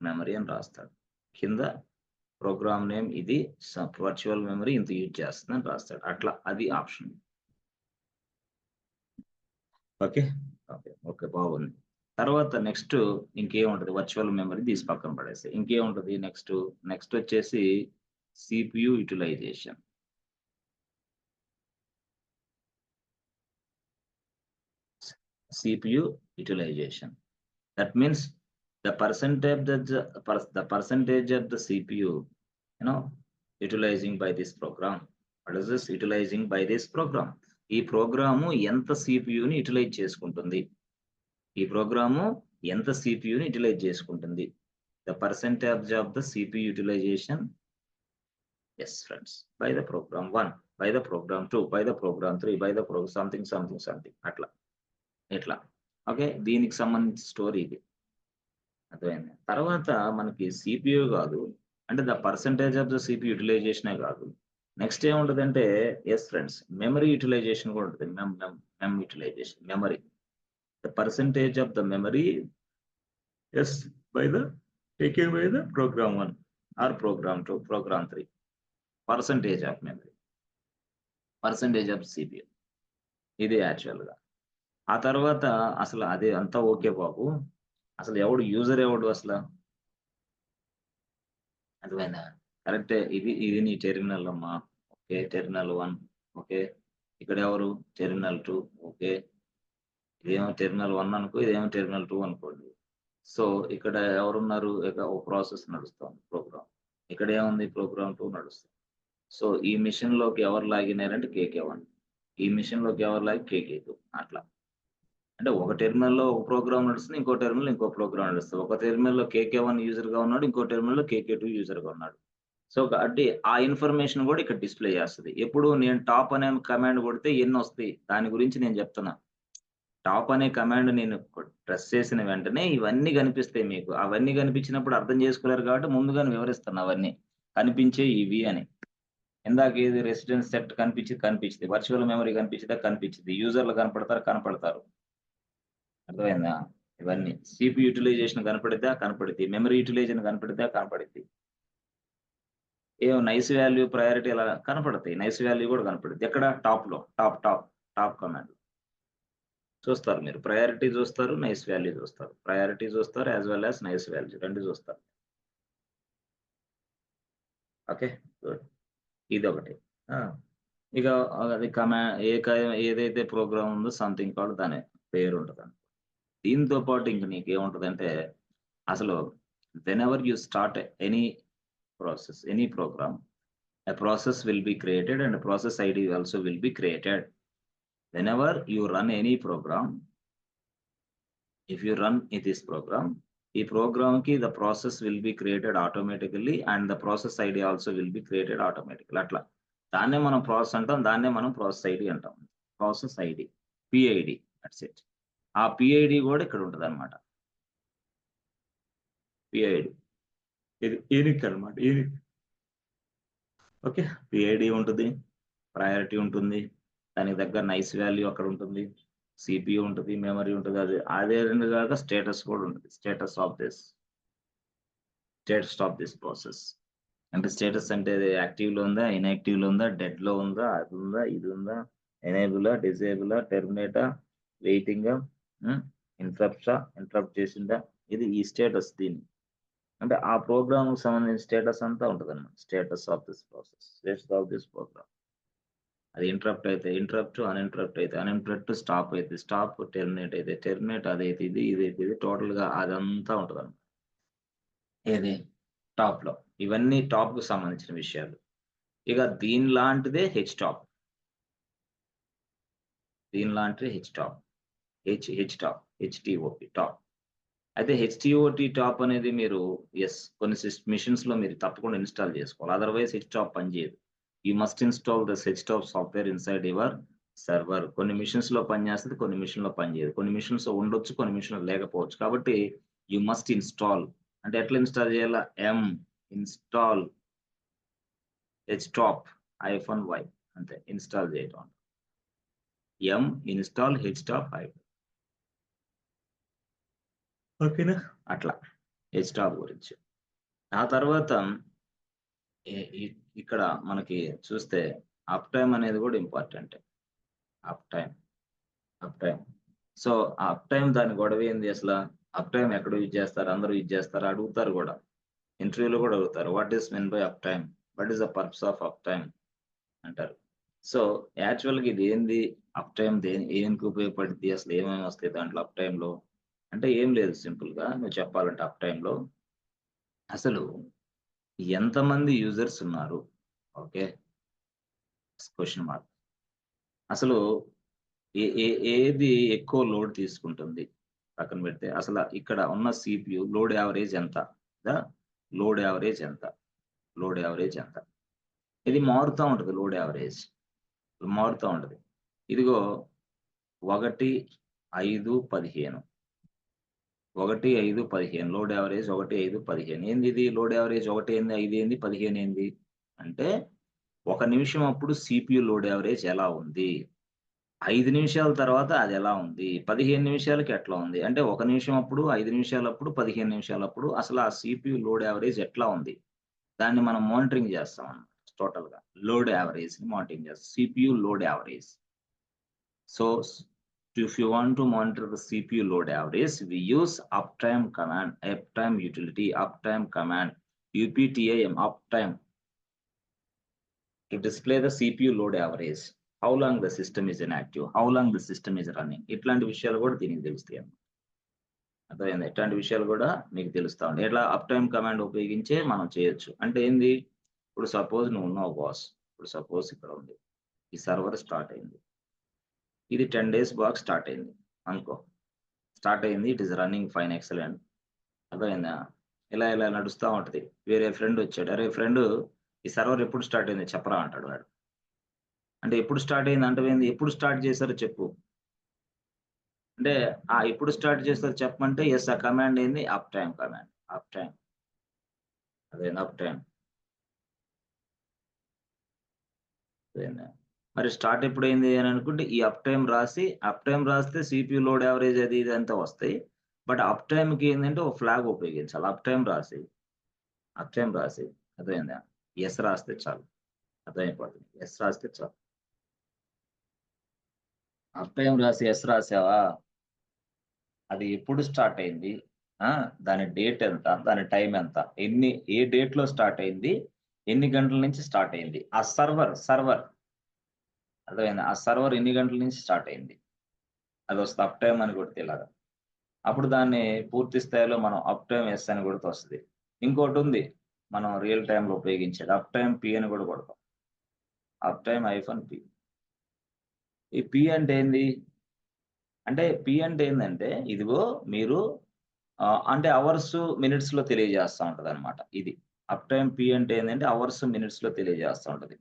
మెమరీ అని రాస్తాడు. కింద ప్రోగ్రామ్ నేమ్ ఇది వర్చువల్ మెమరీ ఇంత యూజ్ చేస్తుంది అని రాస్తాడు. అట్లా అది ఆప్షన్. ఓకే. ఓకే, బాగుంది. తర్వాత నెక్స్ట్ ఇంకేముంటది? వర్చువల్ మెమరీ తీసి పక్కన పడేసి ఇంకేముంటది? నెక్స్ట్ వచ్చేసి CPU utilization. CPU utilization. That means the percentage of the CPU, utilizing by this program. What is this? Utilizing by this program. ఈ ప్రోగ్రాము ఎంత సిపియుని యూటిలైజ్ చేసుకుంటుంది? The percentage of the CPU utilization, yes friends, by the program 1, by the program 2, by the program 3, by the program something అట్లా ఇట్లా. Okay, దీనికి సంబంధించిన story ఇది. అర్థమైంది? తర్వాత మనకి సిపియు కాదు అంటే the percentage of the CPU యూటిలైజేషనే కాదు. నెక్స్ట్ ఏముంటదంటే, ఎస్ ఫ్రెండ్స్, మెమరీ యూటిలైజేషన్ కూడా ఉంటుంది. Mem utilization, memory, the percentage of the memory as by the taken by the program 1 or program 2, program 3, percentage of memory, percentage of CPU. ఇది actual గా. ఆ తర్వాత అసలు అది అంతా ఓకే బాబు, అసలు యూజర్ ఎవడు అసలు? అర్థమైందా? కరెక్టే. ఇది నీ టెర్మినల్ అమ్మా. ఓకే. టెర్మినల్ 1. ఓకే. ఇక్కడ ఎవరు? టెర్మినల్ 2. ఓకే. ఇదేమో టెర్మినల్ 1 అనుకో, ఇదేమో టెర్మినల్ 2 అనుకోండి. సో, ఇక్కడ ఎవరున్నారు? ఇక ఓ ప్రాసెస్ నడుస్తోంది ప్రోగ్రామ్. ఇక్కడ ఏముంది? ప్రోగ్రామ్ 2 నడుస్తుంది. సో, ఈ మిషన్‌లోకి ఎవరు లాగిన్ అయ్యారంటే కేకే1. ఈ మిషన్‌లోకి ఎవరు లాగి కేకే2 అట్లా. అంటే ఒక టెర్మినల్‌లో ఒక ప్రోగ్రామ్ నడుస్తుంది. ఇంకో టెర్మినల్‌లో ఇంకో ప్రోగ్రామ్ నడుస్తుంది. ఒక టెర్మినల్‌లో కేకే1 యూజర్‌గా ఉన్నాడు. ఇంకో టెర్మినల్‌లో కేకే2 యూజర్‌గా ఉన్నాడు. సో, కాబట్టి ఆ ఇన్ఫర్మేషన్ గూడా ఇక్కడ డిస్‌ప్లే చేస్తది. ఎప్పుడు నేను టాప్ అనే కమాండ్ కొడితే ఎన్నొస్తాయి? దాని గురించి నేను చెప్తున్నా. టాప్ అనే కమాండ్ నేను ప్రెస్ చేసిన వెంటనే ఇవన్నీ కనిపిస్తాయి మీకు. అవన్నీ కనిపించినప్పుడు అర్థం చేసుకోలేరు కాబట్టి ముందుగానే వివరిస్తున్నా అవన్నీ. కనిపించేయి ఇవి అని. ఇందాక ఏది రెసిడెన్స్ సెట్ కనిపించిద్ది. వర్చువల్ మెమరీ కనిపించిద్దా? కనిపించిద్ది. యూజర్‌లు కనపడతారు. అర్థమైందా? ఇవన్నీ. సీపీ యుటిలైజేషన్ కనపడిద్దా? కనపడిద్ది. మెమరీ యుటిలైజేషన్ కనపడిద్దా? కనపడిద్ది. నైస్ వాల్యూ, ప్రయారిటీ అలా కనపడతాయి. నైస్ వాల్యూ కూడా కనపడిద్ది. ఎక్కడ? టాప్‌లో. Top command. చూస్తారు మీరు. ప్రయారిటీ చూస్తారు, నైస్ వాల్యూ చూస్తారు. ప్రయారిటీ చూస్తారు as well as nice value 2 చూస్తారు. ఓకే. గుడ్. ఇదొకటి. ఆ! ఇక అది ఏదైతే ప్రోగ్రామ్ ఉందో సంథింగ్ కాల్డ్ దాని పేరుంటదండి. దీంతో పాటు ఇంక నీకేముంటదంటే అసలు whenever you start any process, any program, a process will be created and a process ID also will be created. Whenever you run any program, if you run this program, ఈ programme కి the process will be created automatically and the process ID also will be created automatically. అట్లా. దాన్నే మనం process అంటాం. దాన్నే మనం process ID అంటాం. Process ID. PID. That's it. ఆ పిఐడి కూడా ఇక్కడ ఉంటదన్నమాట. పిఐడి. ఇది యూనిక్ అన్నమాట. యూనిక్. ఓకే. పిఐడి ఉంటుంది. ప్రయారిటీ ఉంటుంది. దానికి దగ్గర నైస్ వాల్యూ అక్కడ ఉంటుంది. సిపియు ఉంటది. మెమరీ ఉంటది. అదే కాక స్టేటస్ కూడా ఉంటది. Status of this process. అంటే స్టేటస్ అంటే యాక్టివ్‌లో ఉందా? ఇన్‌యాక్టివ్‌లో ఉందా? డెడ్‌లో ఉందా? అది ఉందా? ఇది ఉందా? ఎనేబులా? డిజేబులా? టెర్మినేటా? వెయిటింగా? హ్మ్. ఇంటరప్ట్ చేసిందా? ఇది ఈ స్టేటస్ దీన్ని. అంటే ఆ ప్రోగ్రామ్‌కి సంబంధించిన స్టేటస్ అంతా ఉంటదన్నమాట. Status of this process. Status of this program. అది ఇంటరప్ట్ అయితే అన్‌ఇంటరప్ట్ స్టాప్ అయితే స్టాప్, టెర్మినేట్ అదైతే ఇదైతే ఇది టోటల్‌గా అదంతా ఉంటదన్నమాట. ఏది? టాప్‌లో. ఇవన్నీ టాప్‌కి సంబంధించిన విషయాలు. ఇక దీనిలాంటిదే హెచ్‌టాప్. దీనిలాంటిదే హెచ్‌టాప్. హెచ్‌టాప్. హెచ్‌టిఓపి టాప్. అయితే హెచ్‌టిఓటి టాప్ అనేది మీరు కొన్ని మెషిన్స్‌లో మీరు తప్పకుండా ఇన్‌స్టాల్ చేసుకోవాలి. అదర్‌వైస్ హెచ్‌టాప్ పనిచేయదు. You must install this htop software inside your server. కొన్ని మెషిన్స్‌లో పనిచేస్తది. కొన్ని మెషిన్‌లో పనిచేయదు. కొన్ని మెషిన్స్‌లో ఉండొచ్చు. కొన్ని మెషిన్‌లో లేకపోవచ్చు. కాబట్టి యూ మస్ట్ ఇన్‌స్టాల్. అంటే ఎట్లా ఇన్‌స్టాల్ చేయాలా? ఇన్‌స్టాల్ హెచ్‌టాప్ -y అంతే ఇన్‌స్టాల్ చేయటం. ఇన్‌స్టాల్ హెచ్‌టాప్ ఓకేనా? అట్లా హెచ్‌టాప్ గురించి. ఆ తర్వాత ఇ ఇ ఇక్కడ మనకి చూస్తే అప్ టైమ్ అనేది కూడా ఇంపార్టెంటే. Up time. Up time. So, ఆ అప్ టైమ్ దాని గొడవేంది అసల? అప్ టైమ్ ఎక్కడ యూజ్ చేస్తారు? అందరూ యూజ్ చేస్తారా? అడుగుతారు గూడా. ఇంటర్వ్యూలో గూడా అడుగుతారు. What is mean by up time? What is the purpose of up time అంటారు. సో, యాక్చువల్‌గా ఇదేంది? అప్ టైమ్ దేనికి ఉపయోగపడిద్ది? అసలు ఏమేమి వస్తాయి దాంట్లో అప్ టైమ్‌లో? అంటే ఏం లేదు సింపుల్‌గా నువ్వు చెప్పాలంటే అప్ టైమ్‌లో అసలు ఎంతమంది యూజర్స్ ఉన్నారు? ఓకే. Question mark. అసలు ఏ ఏ ఏది ఎక్కువ లోడ్ తీసుకుంటుంది? పక్కన పెడితే అసల ఇక్కడ ఉన్న సీపీయూ లోడ్ యావరేజ్ ఎంత? ద లోడ్ యావరేజ్ ఎంత? లోడ్ యావరేజ్ ఎంత? ఇది మారుతా ఉంటది లోడ్ యావరేజ్. మారుతా ఉంటది. ఇదిగో 1, 5, 15. 1, 5, 15 లోడ్ యావరేజ్ 1, 5, 15. ఏందిది లోడ్ యావరేజ్ 1 ఏంది? 5 ఏంది? 15 ఏంది? అంటే ఒక నిమిషం అప్పుడు సీపీయూ లోడ్ యావరేజ్ ఎలా ఉంది? 5 నిమిషాల తర్వాత అదెలా ఉంది? 15 నిమిషాలకి ఎట్లా ఉంది? అంటే 1 నిమిషం అప్పుడు, 5 నిమిషాలప్పుడు, 15 నిమిషాలప్పుడు అసలు ఆ సీపీయూ లోడ్ యావరేజ్ ఎట్లా ఉంది? దాన్ని మనం మానిటరింగ్ చేస్తామన్నమాట టోటల్‌గా. లోడ్ యావరేజ్‌ని మానిటరింగ్ చేస్తాం. CPU load average. So, if you want to monitor the CPU load average, we use uptime command, uptime utility, uptime command, uptime, uptime. To display the CPU load average, how long the system is inactive, how long the system is running, ఇట్లాంటి విషయాలు కూడా దీనికి తెలుస్తాయి అన్నమాట. అర్థమైందా? ఇట్లాంటి విషయాలు కూడా మీకు తెలుస్తా ఉంటాయి. ఎట్లా అప్ టైమ్ కమాండ్ ఉపయోగించే మనం చేయొచ్చు. అంటే ఏంది, ఇప్పుడు సపోజ్ నువ్వు ఉన్నావు బాస్, ఇప్పుడు సపోజ్ ఇక్కడ ఉంది, ఈ సర్వర్ స్టార్ట్ అయింది, ఇది 10 days బాక్ స్టార్ట్ అయింది అనుకో, స్టార్ట్ అయింది, it is running fine excellent. అర్థమైందా? ఇలా ఇలా నడుస్తూ ఉంటది. వేరే ఫ్రెండ్ వచ్చాడు, అరే ఫ్రెండ్ ఈ సర్వర్ ఎప్పుడు స్టార్ట్ అయింది చెప్పరా అంటాడు వాడు. అంటే ఎప్పుడు స్టార్ట్ అయింది అంటే ఏంది, ఎప్పుడు స్టార్ట్ చేశారో చెప్పు అంటే, ఎప్పుడు స్టార్ట్ చేస్తారో చెప్పమంటే ఎస్, ఆ కమాండ్ ఏంది, up time command. Up time, అదేనా అప్ టైమ్. అదేనా? మరి స్టార్ట్ ఎప్పుడైంది అని అనుకుంటే ఈ అప్ టైమ్ రాసి, అప్ టైమ్ రాస్తే CPU లోడ్ యావరేజ్ అది ఇది అంతా వస్తాయి. బట్ అప్ టైమ్‌కి ఏందంటే ఒక ఫ్లాగ్ ఉపయోగించాలి. అప్ టైమ్ రాసి, అప్ టైమ్ రాసి, అర్థమైందా? ఎస్ రాస్తే చాలు. అర్థమైపోతుంది. ఎస్ రాస్తే చాలు. అప్ టైమ్ రాసి ఎస్ రాసావా, అది ఎప్పుడు స్టార్ట్ అయింది, ఆ! దాని డేట్ ఎంత, దాని టైమ్ ఎంత, ఏ డేట్‌లో స్టార్ట్ అయింది, ఎన్ని గంటల నుంచి స్టార్ట్ అయింది. ఆ సర్వర్ అర్థమైందా? ఆ సర్వర్ ఎన్ని గంటల నుంచి స్టార్ట్ అయింది. అదొస్తే అప్ టైమ్ అని కొడితే ఇలాగా. అప్పుడు దాన్ని పూర్తి స్థాయిలో మనం అప్ టైమ్ ఎస్ అని కొడితే వస్తది. ఇంకోటుంది, మనం రియల్ టైమ్‌లో ఉపయోగించేది అప్ టైమ్ పి అని కూడా కొడతాం. Up time -P. ఈ పి అంటే ఏంది? అంటే పి అంటే ఏందంటే, ఇదిగో మీరు అంటే అవర్స్, మినిట్స్‌లో తెలియజేస్తా ఉంటదనమాట ఇది. అప్ టైమ్ పి అంటే ఏందంటే అవర్స్, మినిట్స్‌లో తెలియజేస్తా ఉంటది.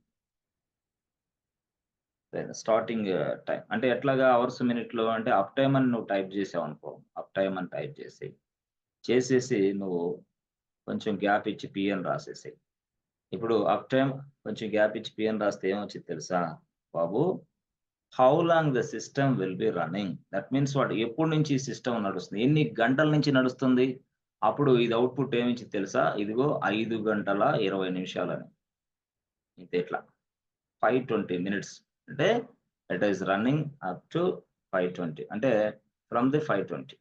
స్టార్టింగ్ టైమ్ అంటే ఎట్లాగా అవర్స్, మినిట్‌లో అంటే అప్ టైమ్ అని నువ్వు టైప్ చేసావనుకో, అప్ టైమ్ అని టైప్ చేసేసి నువ్వు కొంచెం గ్యాప్ ఇచ్చి పి అని రాసేసేయి. ఇప్పుడు అప్ టైమ్ కొంచెం గ్యాప్ ఇచ్చి పి అని రాస్తే ఏమొచ్చిద్ది తెలుసా? బాబు, how long the system will be running. That means what, ఎప్పటి నుంచి ఈ సిస్టమ్ నడుస్తుంది? ఎన్ని గంటల నుంచి నడుస్తుంది? అప్పుడు ఇది అవుట్‌పుట్ ఏమిచ్చిద్ది తెలుసా? ఇదిగో 5 గంటల 20 నిమిషాలని. ఇంతే ఇట్లా 5:20 మినిట్స్. అంటే it is running up to 5:20 అంటే ఫ్రమ్ ది 5:20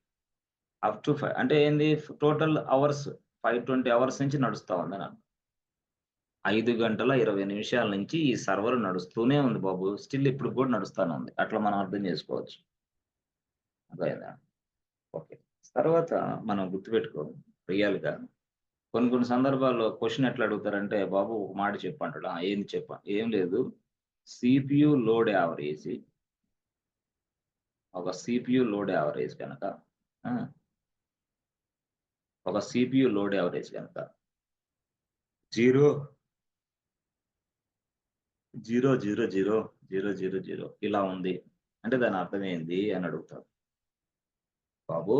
అప్ టు అంటే ఏంది, టోటల్ అవర్స్ 5:20 అవర్స్ నుంచి నడుస్తా ఉందని అర్థం. 5 గంటల 20 నిమిషాల నుంచి ఈ సర్వర్ నడుస్తూనే ఉంది బాబు. స్టిల్ ఇప్పటికి కూడా నడుస్తానే ఉంది. అట్లా మనం అర్థం చేసుకోవచ్చు. అర్థమైందా? ఓకే. తర్వాత మనం గుర్తుపెట్టుకో, రియల్‌గా కొన్ని కొన్ని సందర్భాల్లో క్వెషన్ ఎట్లా అడుగుతారంటే, "బాబు ఒక మాట చెప్పు" అంటాడు. ఏంది చెప్పు? ఏం లేదు. సిపియు లోడ్ యావరేజ్, ఒక సిపియు లోడ్ యావరేజ్ గనక ఆ! ఒక సిపియు లోడ్ యావరేజ్ గనక 0, 0, 0, 0, 0, 0, 0 ఇలా ఉంది. అంటే దాని అర్థం ఏంది అని అడుగుతారు. బాబు,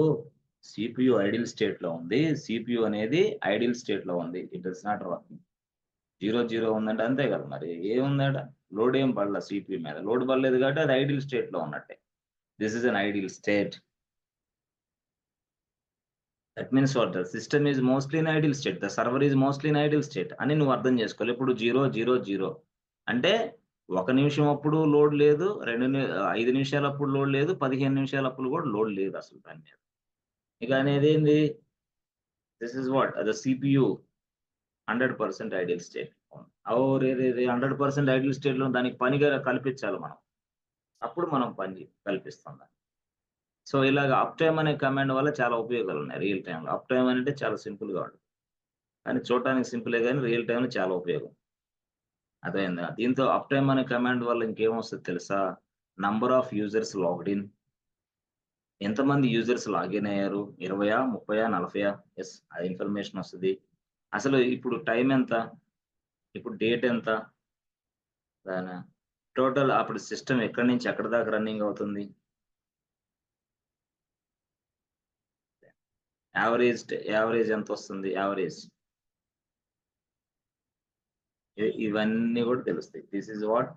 సిపియు ఐడిల్ స్టేట్‌లో ఉంది. సిపియు అనేది ఐడిల్ స్టేట్‌లో ఉంది. It is not working. 0, 0 ఉందంటే అంతే కదా మరి. ఏముందాడ? లోడ్ ఏం పడల సిపియు మీద. లోడ్ పడలేదు కాబట్టి అది ఐడిల్ స్టేట్‌లో ఉన్నట్టే. This is an idle state. That means what? The system is mostly in idle state. The server is mostly in idle state అని నువ్వు అర్థం చేసుకోవాలి. ఇప్పుడు 0, 0, 0 అంటే 1 నిమిషం అప్పుడు లోడ్ లేదు. 5 నిమిషాలప్పుడు లోడ్ లేదు. 15 నిమిషాలప్పుడు కూడా లోడ్ లేదు అసలు దాని మీద. ఇక అనేదేంది? This is what? The CPU 100% ideal state. రే 100% ఐడియల్ స్టేట్‌లో దానికి పనిగా కల్పించాలి మనం. అప్పుడు మనం పని కల్పిస్తాం దాన్ని. సో, ఇలాగ అప్ టైమ్ అనే కమాండ్ వల్ల చాలా ఉపయోగాలున్నాయి రియల్ టైమ్‌లో. అప్ టైమ్ అంటే చాలా సింపుల్‌గా ఉంటది. కానీ చూడటానికి సింపులే గాని రియల్ టైమ్‌లో చాలా ఉపయోగం. అర్థమైందా? దీంతో అప్ టైమ్ అనే కమాండ్ వల్ల ఇంకేమొస్తది తెలుసా? Number of users logged in. ఎంతమంది యూజర్స్ లాగిన్ అయ్యారు? 20, 30, 40 యెస్, ఆ ఇన్ఫర్మేషన్ వస్తది. అసలు ఇప్పుడు టైమ్ ఎంత? ఇప్పుడు డేట్ ఎంత? దానా టోటల్ అప్పుడు సిస్టమ్ ఎక్కడి నుంచి ఎక్కడి దాకా రన్నింగ్ అవుతుంది? యావరేజ్ ఎంతొస్తుంది? యావరేజ్. ఇవన్నీ గూడా తెలుస్తాయి. This is what?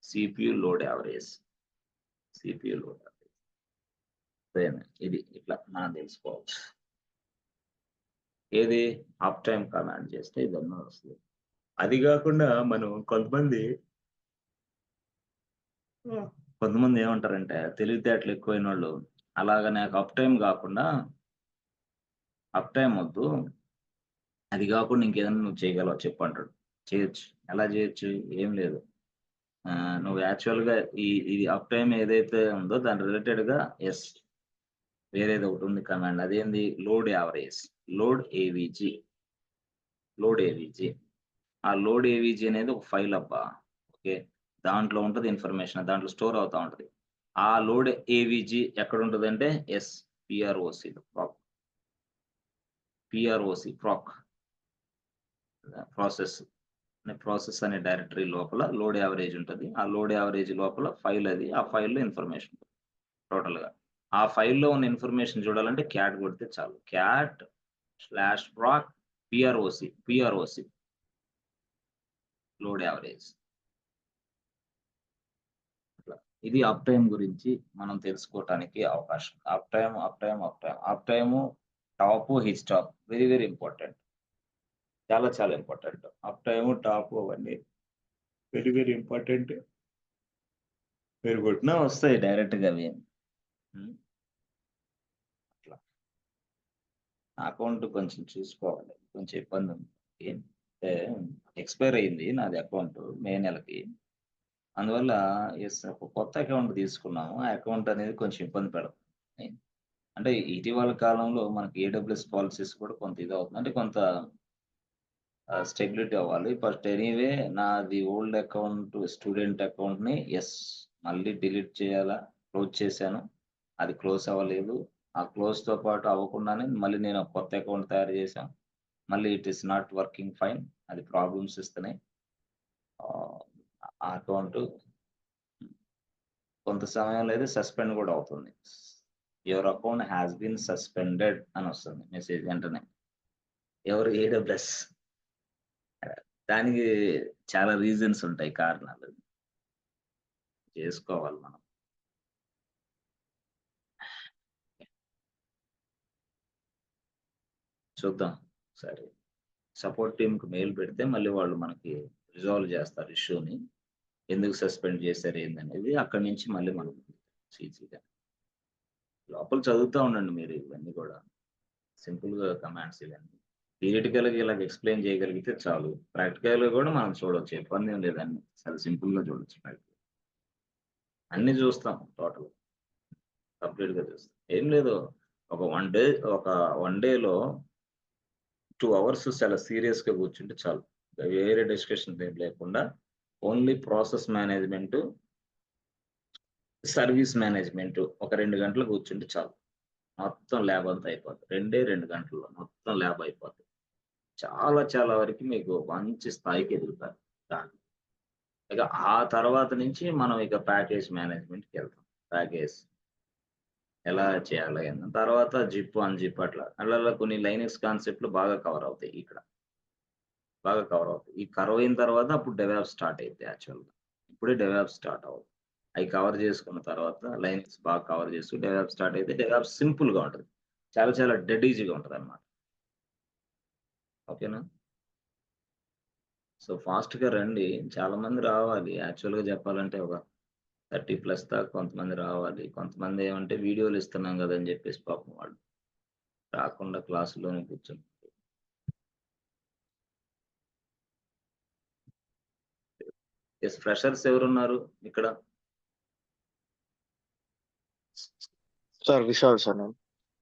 CPU load average. CPU load average. ఇది ఇట్లా మనం తెలుసుకోవచ్చు. ఏది? అప్ టైమ్ కమాండ్ చేస్తే ఇదన్నీ వస్తది. అది గాకుండా మనం కొంతమంది ఏమంటారంటే తెలివితేటలు ఎక్కువైనోళ్ళు, అలాగా నాకు అప్ టైమ్ గాకుండా, అప్ టైమ్ వద్దు, అది గాకుండా ఇంకేదన్నా నువ్వు చేయగలవా చెప్పు అంటాడు. చేయొచ్చు. ఎలా చేయొచ్చు? ఏం లేదు. నువ్వు యాక్చువల్‌గా ఇది అప్ టైమ్ ఏదైతే ఉందో దాని రిలేటెడ్‌గా యెస్. వేరేది ఒకటి ఉంది కమాండ్. అదేంది? Load average. Load AVG. Load AVG. ఆ లోడ్ ఏవీజీ అనేది ఒక ఫైల్ అబ్బా! ఓకే. దాంట్లో ఉంటది ఇన్ఫర్మేషన్. దాంట్లో స్టోర్ అవుతా ఉంటది. ఆ లోడ్ ఏవీజీ ఎక్కడుంటదంటే యెస్. పిఆర్ఓసీలో పిఆర్ఓసీ ప్రాక్ ప్రాసెస్. ప్రాసెస్ అనే డైరెక్టరీ లోపల లోడ్ యావరేజ్ ఉంటది. ఆ లోడ్ యావరేజ్ లోపల ఫైల్ అది. ఆ ఫైల్‌లో ఇన్ఫర్మేషన్ టోటల్‌గా. ఆ ఫైల్‌లో ఉన్న ఇన్ఫర్మేషన్ చూడాలంటే క్యాట్ కొడితే చాలు. cat/proc పిఆర్ఓసీ load average. అట్లా. ఇది అప్ టైమ్ గురించి మనం తెలుసుకోవటానికి అవకాశం. Up time top, which top very very important. చాలా చాలా ఇంపార్టెంట్. అప్ టైము, టాపు అవన్నీ వెరీ వెరీ ఇంపార్టెంట్. మీరు కొట్టినా వస్తాయి డైరెక్ట్‌గా అవి. హ్మ్. అట్లా. అకౌంట్ కొంచెం చూసుకోవాలి. కొంచెం ఇబ్బందుంది. అంటే ఎక్స్‌పైర్ అయింది నాది అకౌంట్ మే నెలకి. అందువల్ల ఒక కొత్త అకౌంట్ తీసుకున్నాము. ఆ అకౌంట్ అనేది కొంచెం ఇబ్బంది పెడుతుంది. అంటే ఇటీవల కాలంలో మనకి ఏడబ్ల్యూఎస్ పాలిసీస్ కూడా కొంత ఇదవుతుంది. అంటే కొంత స్టెబిలిటీ అవ్వాలి. బట్ ఎనీవే నాది ఓల్డ్ అకౌంట్ స్టూడెంట్ అకౌంట్‌ని మళ్ళీ డిలీట్ చేయాలా? క్లోజ్ చేశాను. అది క్లోజ్ అవ్వలేదు. ఆ క్లోజ్‌తో పాటు అవ్వకుండానే మళ్ళీ నేను ఒక కొత్త అకౌంట్ తయారు చేశాను. మళ్ళీ it is not working fine. అది ప్రాబ్లమ్స్ ఇస్తున్నాయి. ఆహ్, ఆ అకౌంట్ కొంత సమయంలో అయితే సస్పెండ్ కూడా అవుతుంది. Your account has been suspended అని వస్తుంది మెసేజ్ వెంటనే. ఎవరు ఏడబ్ల్యూఎస్. దానికి చాలా రీజన్స్ ఉంటాయి కారణాలు. చేసుకోవాలి మనం. చూద్దాం. సరే. సపోర్ట్ టీమ్‌కి మెయిల్ పెడితే మళ్ళీ వాళ్ళు మనకి రిజాల్వ్ చేస్తారు ఇష్యూని. ఎందుకు సస్పెండ్ చేశారు ఏందనేది. అక్కడి నుంచి మళ్ళీ మనం ఈజీగా లోపల చదువుతా ఉండండి మీరు ఇవన్నీ కూడా. సింపుల్‌గా కమాండ్స్ ఇవన్నీ. థియరిటికల్‌గా ఇలాగ ఎక్స్‌ప్లెయిన్ చేయగలిగితే చాలు. ప్రాక్టికల్‌గా కూడా మనం చూడొచ్చు. ఇబ్బందేం లేదండి. చాలా సింపుల్‌గా చూడొచ్చు ప్రాక్టికల్. అన్నీ చూస్తాం టోటల్. కంప్లీట్‌గా చూస్తాం. ఏం లేదు. ఒక 1 డే ఒక 1 డేలో 2 అవర్స్ చాలా సీరియస్‌గా కూర్చుంటే చాలు. వేరే డిస్కషన్స్ ఏం లేకుండా only process management, service management ఒక 2 గంటలు కూర్చుంటే చాలు. మొత్తం ల్యాబ్ అంతా అయిపోద్ది. 2 గంటల్లో మొత్తం ల్యాబ్ అయిపోద్ది. చాలా చాలా వరకు మీకు మంచి స్థాయికి ఎదుగుతారు దాంట్లో. ఇక ఆ తర్వాత నుంచి మనం ఇక ప్యాకేజ్ మేనేజ్‌మెంట్‌కెళ్తాం. ప్యాకేజ్ ఎలా చేయాలి అని. తర్వాత జిప్, అన్‌జిప్ అట్లా. అట్లా కొన్ని లైనక్స్ కాన్సెప్ట్‌లు బాగా కవర్ అవుతాయి ఇక్కడ. బాగా కవర్ అవుతాయి. ఈ కవర్ అయిన తర్వాత అప్పుడు డెవాప్స్ స్టార్ట్ అయిద్ది యాక్చువల్‌గా. ఇప్పుడే డెవాప్స్ స్టార్ట్ అవ్వదు. అయి కవర్ చేసుకున్న తర్వాత లైనక్స్ బాగా కవర్ చేసి డెవాప్స్ స్టార్ట్ అయితే డెవాప్స్ సింపుల్‌గా ఉంటది. చాలా చాలా డెడ్ ఈజీగా ఉంటదన్నమాట. ఓకేనా? సో, ఫాస్ట్‌గా రండి. చాలా మంది రావాలి. యాక్చువల్‌గా చెప్పాలంటే ఒక 30 ప్లస్ దాకా కొంతమంది రావాలి. కొంతమంది ఏమంటే వీడియోలు ఇస్తున్నాం గదా! అని జెప్పేసి పాపం వాళ్ళు రాకుండా క్లాస్‌లోనే కూర్చొని యెస్. ఫ్రెషర్స్ ఎవరున్నారు ఇక్కడ? సార్ విశాల్ సార్ నేను.